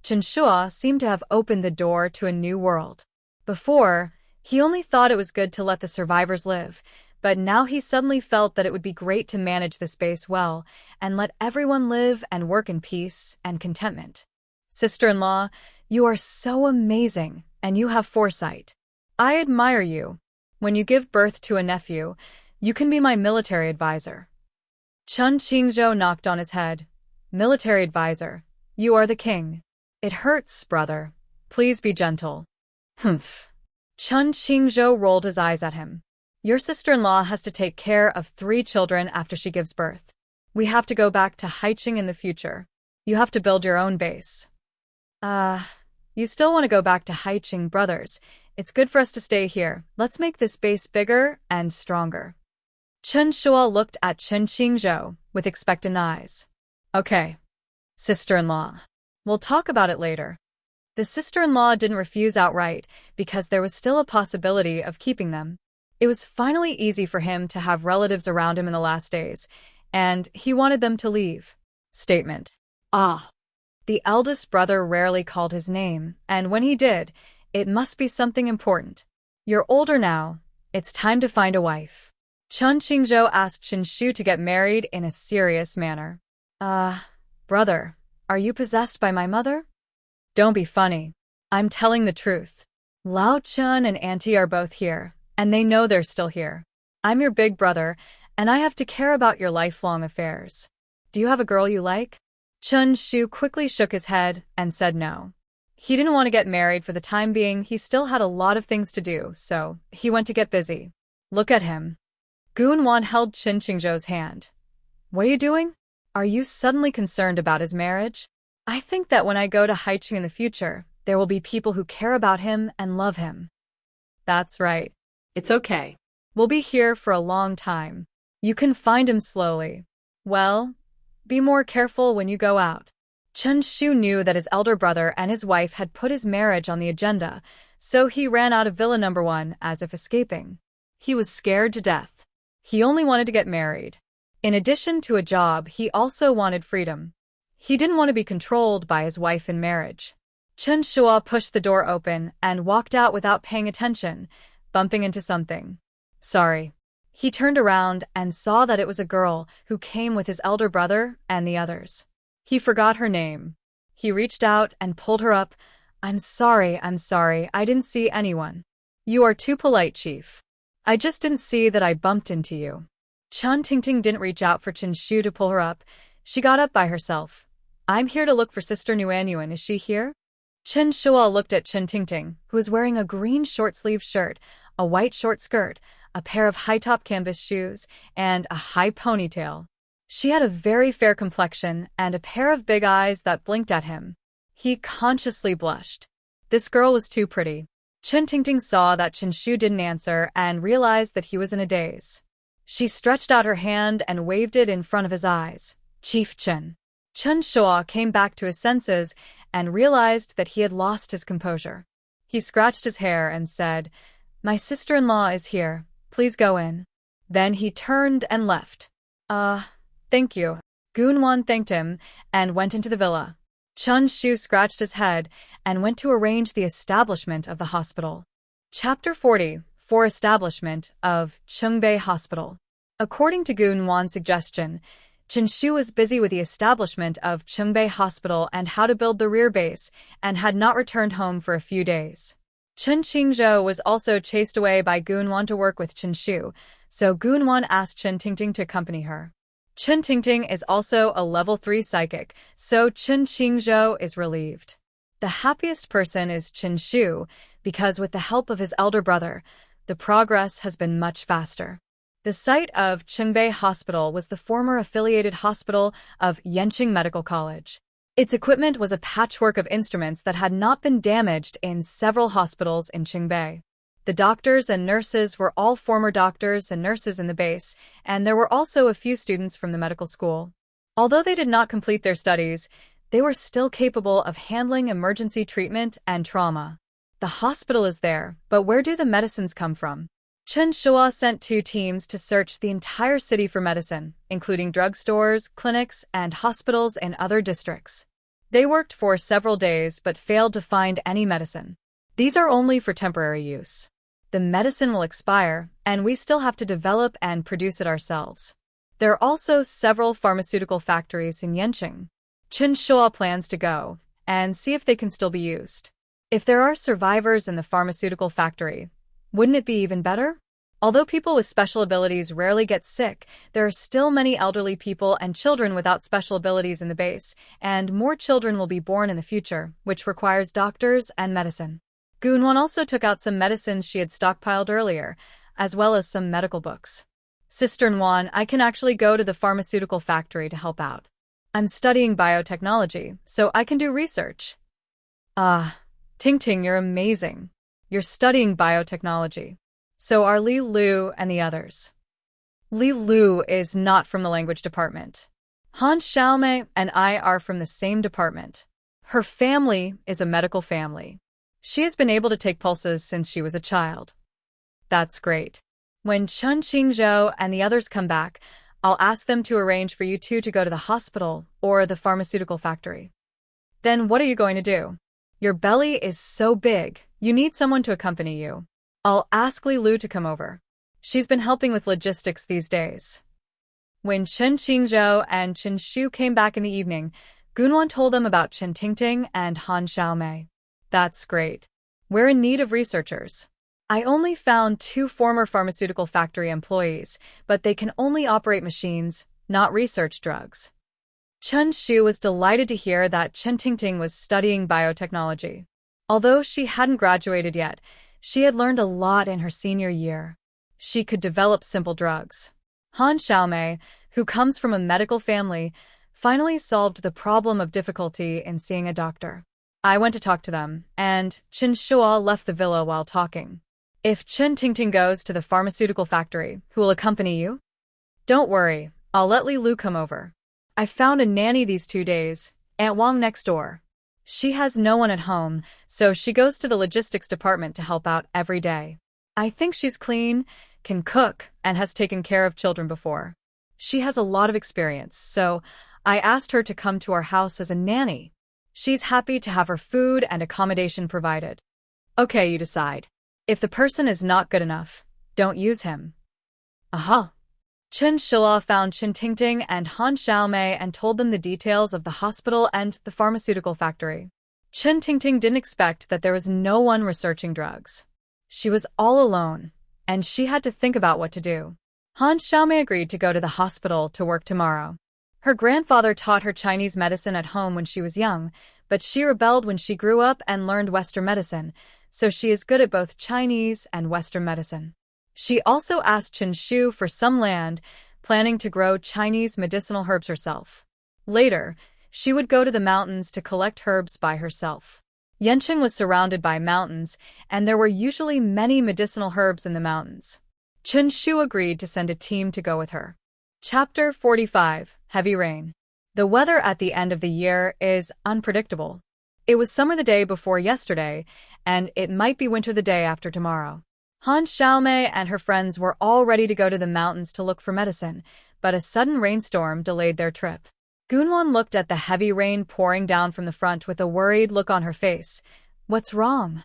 Qinshu seemed to have opened the door to a new world. Before, he only thought it was good to let the survivors live, but now he suddenly felt that it would be great to manage the space well and let everyone live and work in peace and contentment. Sister-in-law, you are so amazing, and you have foresight. I admire you. When you give birth to a nephew, you can be my military advisor. Chun Qingzhou knocked on his head. Military advisor, you are the king. It hurts, brother. Please be gentle. Humph. Chun Qingzhou rolled his eyes at him. Your sister-in-law has to take care of 3 children after she gives birth. We have to go back to Haiqing in the future. You have to build your own base. You still want to go back to Haiqing, brothers. It's good for us to stay here. Let's make this base bigger and stronger. Qinshu looked at Chun Qingzhou with expectant eyes. Okay, sister-in-law. We'll talk about it later. The sister-in-law didn't refuse outright because there was still a possibility of keeping them. It was finally easy for him to have relatives around him in the last days, and he wanted them to leave. Statement. The eldest brother rarely called his name, and when he did, it must be something important. You're older now. It's time to find a wife. Chun Qingzhou asked Qinshu to get married in a serious manner. Brother, are you possessed by my mother? Don't be funny. I'm telling the truth. Lao Chun and Auntie are both here, and they know they're still here. I'm your big brother, and I have to care about your lifelong affairs. Do you have a girl you like? Chun Shu quickly shook his head and said no. He didn't want to get married for the time being. He still had a lot of things to do, so he went to get busy. Look at him. Gunwan held Chun Qingzhou's hand. What are you doing? Are you suddenly concerned about his marriage? I think that when I go to Haiqing in the future, there will be people who care about him and love him. That's right. It's okay. We'll be here for a long time. You can find him slowly. Well, be more careful when you go out. Chen Shu knew that his elder brother and his wife had put his marriage on the agenda, so he ran out of Villa Number 1 as if escaping. He was scared to death. He only wanted to get married. In addition to a job, he also wanted freedom. He didn't want to be controlled by his wife in marriage. Chen Shua pushed the door open and walked out without paying attention, bumping into something. Sorry. He turned around and saw that it was a girl who came with his elder brother and the others. He forgot her name. He reached out and pulled her up. I'm sorry, I didn't see anyone. You are too polite, Chief. I just didn't see that I bumped into you. Chen Tingting didn't reach out for Chen Shu to pull her up. She got up by herself. I'm here to look for Sister Nuanyuan. Is she here? Chen Shua looked at Chen Tingting, who was wearing a green short-sleeved shirt, a white short skirt, a pair of high-top canvas shoes, and a high ponytail. She had a very fair complexion and a pair of big eyes that blinked at him. He consciously blushed. This girl was too pretty. Chen Tingting saw that Chen Shu didn't answer and realized that he was in a daze. She stretched out her hand and waved it in front of his eyes. Chief Chen. Chen Shua came back to his senses and realized that he had lost his composure. He scratched his hair and said, My sister-in-law is here. Please go in. Then he turned and left. Thank you. Gunwan thanked him and went into the villa. Chen Shu scratched his head and went to arrange the establishment of the hospital. Chapter 40. For establishment of Chungbei Hospital. According to Gunwan's suggestion, Chen Shu was busy with the establishment of Chungbei Hospital and how to build the rear base, and had not returned home for a few days. Chen Qingzhou was also chased away by Gunwan to work with Chen Shu, so Gunwan asked Chen Tingting to accompany her. Chen Tingting is also a level 3 psychic, so Chen Qingzhou is relieved. The happiest person is Chen Shu, because with the help of his elder brother, the progress has been much faster. The site of Chungbei Hospital was the former affiliated hospital of Yanqing Medical College. Its equipment was a patchwork of instruments that had not been damaged in several hospitals in Qingbei. The doctors and nurses were all former doctors and nurses in the base, and there were also a few students from the medical school. Although they did not complete their studies, they were still capable of handling emergency treatment and trauma. The hospital is there, but where do the medicines come from? Chen Shua sent 2 teams to search the entire city for medicine, including drugstores, clinics, and hospitals in other districts. They worked for several days but failed to find any medicine. These are only for temporary use. The medicine will expire, and we still have to develop and produce it ourselves. There are also several pharmaceutical factories in Yanqing. Chen Shua plans to go and see if they can still be used. If there are survivors in the pharmaceutical factory, wouldn't it be even better? Although people with special abilities rarely get sick, there are still many elderly people and children without special abilities in the base, and more children will be born in the future, which requires doctors and medicine. Gunwan also took out some medicines she had stockpiled earlier, as well as some medical books. Sister Nguyen, I can actually go to the pharmaceutical factory to help out. I'm studying biotechnology, so I can do research. Ting Ting, you're amazing. You're studying biotechnology. So are Li Lu and the others. Li Lu is not from the language department. Han Xiaomei and I are from the same department. Her family is a medical family. She has been able to take pulses since she was a child. That's great. When Chen Qingzhou and the others come back, I'll ask them to arrange for you 2 to go to the hospital or the pharmaceutical factory. Then what are you going to do? Your belly is so big, you need someone to accompany you. I'll ask Li Lu to come over. She's been helping with logistics these days. When Chen Qingzhou and Chen Shu came back in the evening, Gunwan told them about Chen Tingting and Han Xiaomei. That's great. We're in need of researchers. I only found 2 former pharmaceutical factory employees, but they can only operate machines, not research drugs. Chen Shu was delighted to hear that Chen Tingting was studying biotechnology. Although she hadn't graduated yet, she had learned a lot in her senior year. She could develop simple drugs. Han Xiaomei, who comes from a medical family, finally solved the problem of difficulty in seeing a doctor. I went to talk to them, and Chen Shua left the villa while talking. If Chen Tingting goes to the pharmaceutical factory, who will accompany you? Don't worry, I'll let Li Lu come over. I found a nanny these 2 days, Aunt Wang next door. She has no one at home, so she goes to the logistics department to help out every day. I think she's clean, can cook, and has taken care of children before. She has a lot of experience, so I asked her to come to our house as a nanny. She's happy to have her food and accommodation provided. Okay, you decide. If the person is not good enough, don't use him. Aha. Chen Shila found Chen Tingting and Han Xiaomei and told them the details of the hospital and the pharmaceutical factory. Chen Tingting didn't expect that there was no one researching drugs. She was all alone, and she had to think about what to do. Han Xiaomei agreed to go to the hospital to work tomorrow. Her grandfather taught her Chinese medicine at home when she was young, but she rebelled when she grew up and learned Western medicine, so she is good at both Chinese and Western medicine. She also asked Chen Shu for some land, planning to grow Chinese medicinal herbs herself. Later, she would go to the mountains to collect herbs by herself. Yanqing was surrounded by mountains, and there were usually many medicinal herbs in the mountains. Chen Shu agreed to send a team to go with her. Chapter 45: Heavy Rain. The weather at the end of the year is unpredictable. It was summer the day before yesterday, and it might be winter the day after tomorrow. Han Xiaomei and her friends were all ready to go to the mountains to look for medicine, but a sudden rainstorm delayed their trip. Gunwan looked at the heavy rain pouring down from the front with a worried look on her face. What's wrong?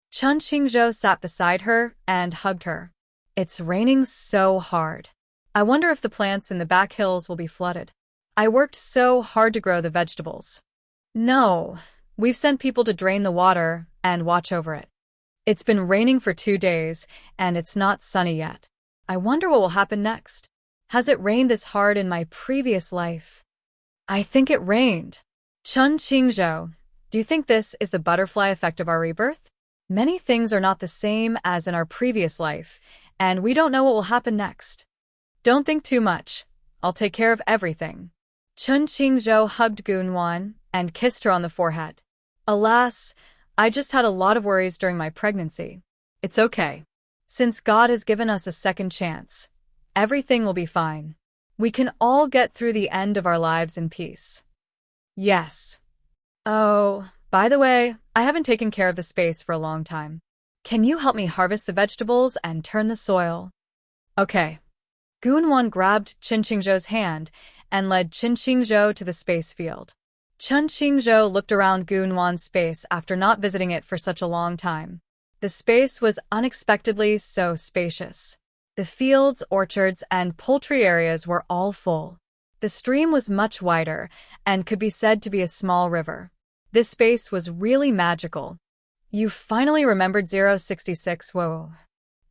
Chen Qingzhou sat beside her and hugged her. It's raining so hard. I wonder if the plants in the back hills will be flooded. I worked so hard to grow the vegetables. No, we've sent people to drain the water and watch over it. It's been raining for 2 days, and it's not sunny yet. I wonder what will happen next. Has it rained this hard in my previous life? I think it rained. Chen Qingzhou, do you think this is the butterfly effect of our rebirth? Many things are not the same as in our previous life, and we don't know what will happen next. Don't think too much. I'll take care of everything. Chen Qingzhou hugged Gunwan and kissed her on the forehead. Alas, I just had a lot of worries during my pregnancy. It's okay. Since God has given us a second chance, everything will be fine. We can all get through the end of our lives in peace. Yes. Oh, by the way, I haven't taken care of the space for a long time. Can you help me harvest the vegetables and turn the soil? Okay. Gunwan grabbed Chen Qingzhou's hand and led Chen Qingzhou to the space field. Chen Qingzhou looked around Gunwan's space after not visiting it for such a long time. The space was unexpectedly so spacious. The fields, orchards, and poultry areas were all full. The stream was much wider and could be said to be a small river. This space was really magical. You finally remembered 066. Whoa.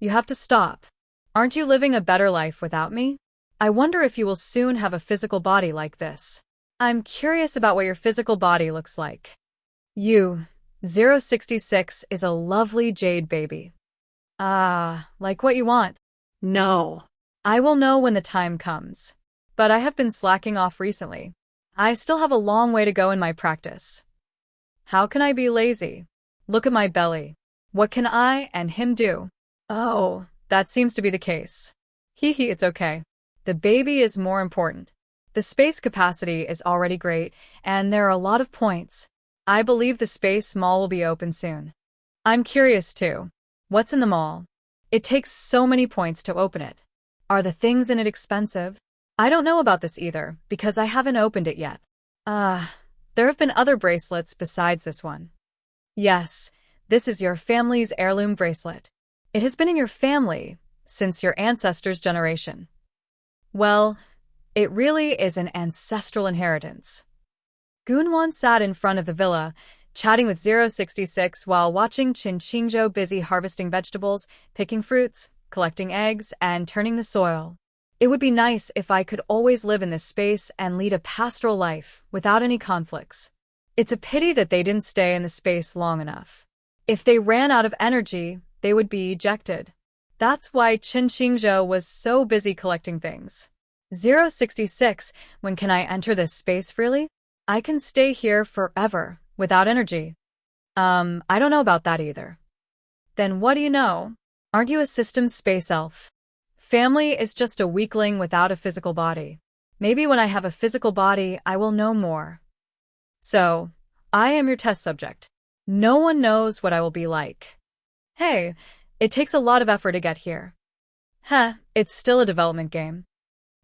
You have to stop. Aren't you living a better life without me? I wonder if you will soon have a physical body like this. I'm curious about what your physical body looks like. You, 066, is a lovely jade baby. Ah, like what you want. No. I will know when the time comes. But I have been slacking off recently. I still have a long way to go in my practice. How can I be lazy? Look at my belly. What can I and him do? Oh, that seems to be the case. Hee hee, it's okay. The baby is more important. The space capacity is already great, and there are a lot of points. I believe the space mall will be open soon. I'm curious too. What's in the mall? It takes so many points to open it. Are the things in it expensive? I don't know about this either, because I haven't opened it yet. There have been other bracelets besides this one. Yes, this is your family's heirloom bracelet. It has been in your family since your ancestors' generation. Well, it really is an ancestral inheritance. Gunwan sat in front of the villa, chatting with 066 while watching Chen Qingzhou busy harvesting vegetables, picking fruits, collecting eggs, and turning the soil. It would be nice if I could always live in this space and lead a pastoral life without any conflicts. It's a pity that they didn't stay in the space long enough. If they ran out of energy, they would be ejected. That's why Chen Qingzhou was so busy collecting things. 066, when can I enter this space freely? I can stay here forever, without energy. I don't know about that either. Then what do you know? Aren't you a systems space elf? Family is just a weakling without a physical body. Maybe when I have a physical body, I will know more. So, I am your test subject. No one knows what I will be like. Hey, it takes a lot of effort to get here. Heh, it's still a development game.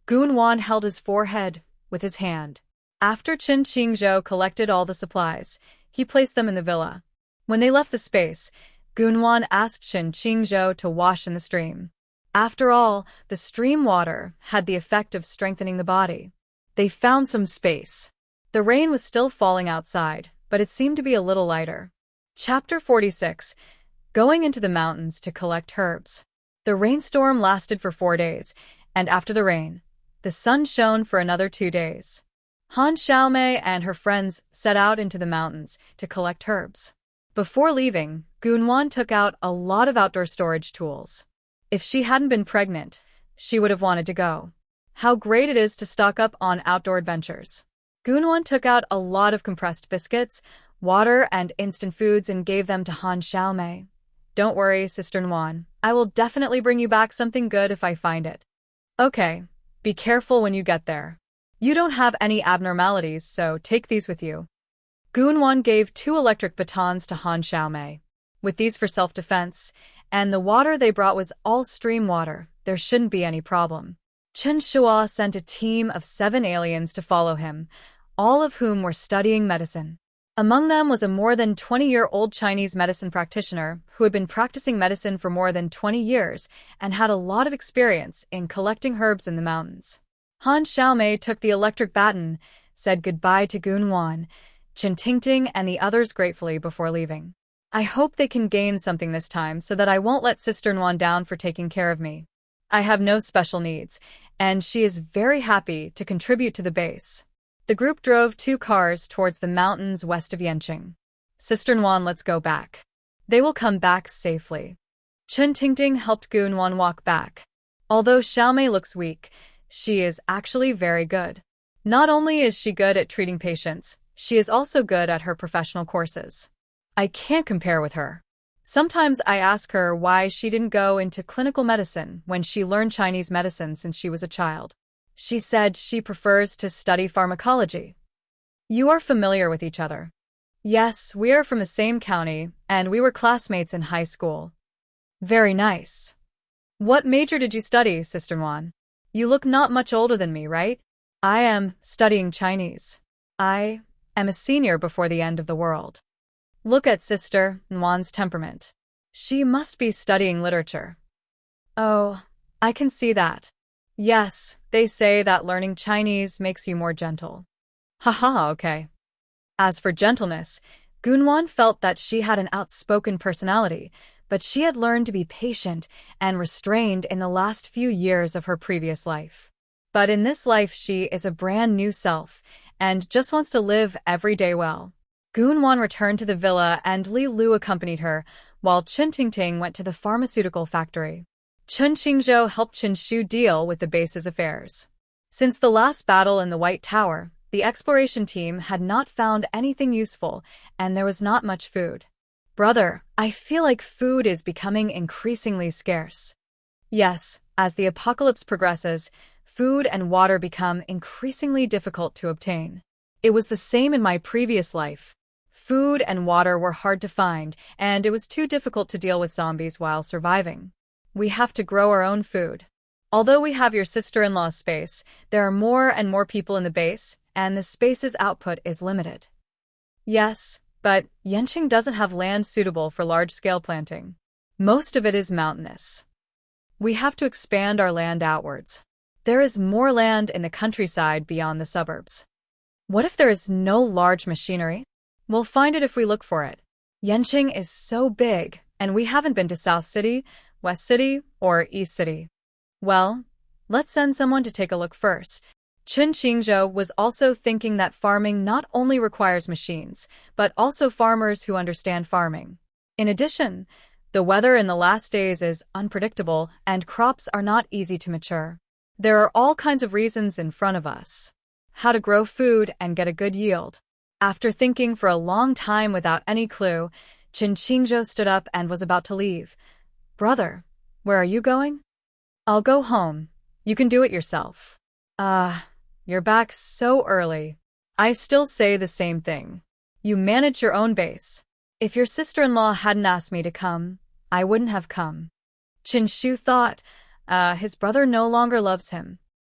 Gunwan held his forehead with his hand. After Qin Qingzhou collected all the supplies, he placed them in the villa. When they left the space, Gunwan asked Qin Qingzhou to wash in the stream. After all, the stream water had the effect of strengthening the body. They found some space. The rain was still falling outside, but it seemed to be a little lighter. Chapter 46. Going into the mountains to collect herbs. The rainstorm lasted for 4 days, and after the rain, the sun shone for another 2 days. Han Xiaomei and her friends set out into the mountains to collect herbs. Before leaving, Gunwan took out a lot of outdoor storage tools. If she hadn't been pregnant, she would have wanted to go. How great it is to stock up on outdoor adventures. Gunwan took out a lot of compressed biscuits, water, and instant foods and gave them to Han Xiaomei. Don't worry, Sister Nguyen. I will definitely bring you back something good if I find it. Okay, be careful when you get there. You don't have any abnormalities, so take these with you. Gunwan gave 2 electric batons to Han Xiaomei. With these for self-defense, and the water they brought was all stream water, there shouldn't be any problem. Chen Shua sent a team of 7 aliens to follow him, all of whom were studying medicine. Among them was a more than 20-year-old Chinese medicine practitioner who had been practicing medicine for more than 20 years and had a lot of experience in collecting herbs in the mountains. Han Xiaomei took the electric baton, said goodbye to Gunwan, Chen Tingting and the others gratefully before leaving. I hope they can gain something this time so that I won't let Sister Nguyen down for taking care of me. I have no special needs, and she is very happy to contribute to the base. The group drove 2 cars towards the mountains west of Yanqing. Sister Nguyen, let's go back. They will come back safely. Chen Tingting helped Gunwan walk back. Although Xiaomei looks weak, she is actually very good. Not only is she good at treating patients, she is also good at her professional courses. I can't compare with her. Sometimes I ask her why she didn't go into clinical medicine when she learned Chinese medicine since she was a child. She said she prefers to study pharmacology. You are familiar with each other. Yes, we are from the same county, and we were classmates in high school. Very nice. What major did you study, Sister Nguyen? You look not much older than me, right? I am studying Chinese. I am a senior before the end of the world. Look at Sister Nguyen's temperament. She must be studying literature. Oh, I can see that. Yes, they say that learning Chinese makes you more gentle. Haha, okay. As for gentleness, Gunwan felt that she had an outspoken personality, but she had learned to be patient and restrained in the last few years of her previous life. But in this life she is a brand new self, and just wants to live every day well. Gunwan returned to the villa and Li Lu accompanied her, while Chen Tingting went to the pharmaceutical factory. Chen Qingzhou helped Chen Shu deal with the base's affairs. Since the last battle in the White Tower, the exploration team had not found anything useful, and there was not much food. Brother, I feel like food is becoming increasingly scarce. Yes, as the apocalypse progresses, food and water become increasingly difficult to obtain. It was the same in my previous life. Food and water were hard to find, and it was too difficult to deal with zombies while surviving. We have to grow our own food. Although we have your sister-in-law's space, there are more and more people in the base, and the space's output is limited. Yes, but Yanqing doesn't have land suitable for large-scale planting. Most of it is mountainous. We have to expand our land outwards. There is more land in the countryside beyond the suburbs. What if there is no large machinery? We'll find it if we look for it. Yanqing is so big, and we haven't been to South City, West City, or East City. Well, let's send someone to take a look first. Chen Qingzhou was also thinking that farming not only requires machines, but also farmers who understand farming. In addition, the weather in the last days is unpredictable and crops are not easy to mature. There are all kinds of reasons in front of us. How to grow food and get a good yield. After thinking for a long time without any clue, Chen Qingzhou stood up and was about to leave. Brother, Where are you going? I'll go home. You can do it yourself. You're back so early. I still say the same thing. You manage your own base. If your sister-in-law hadn't asked me to come, I wouldn't have come. Shu thought, his brother no longer loves him.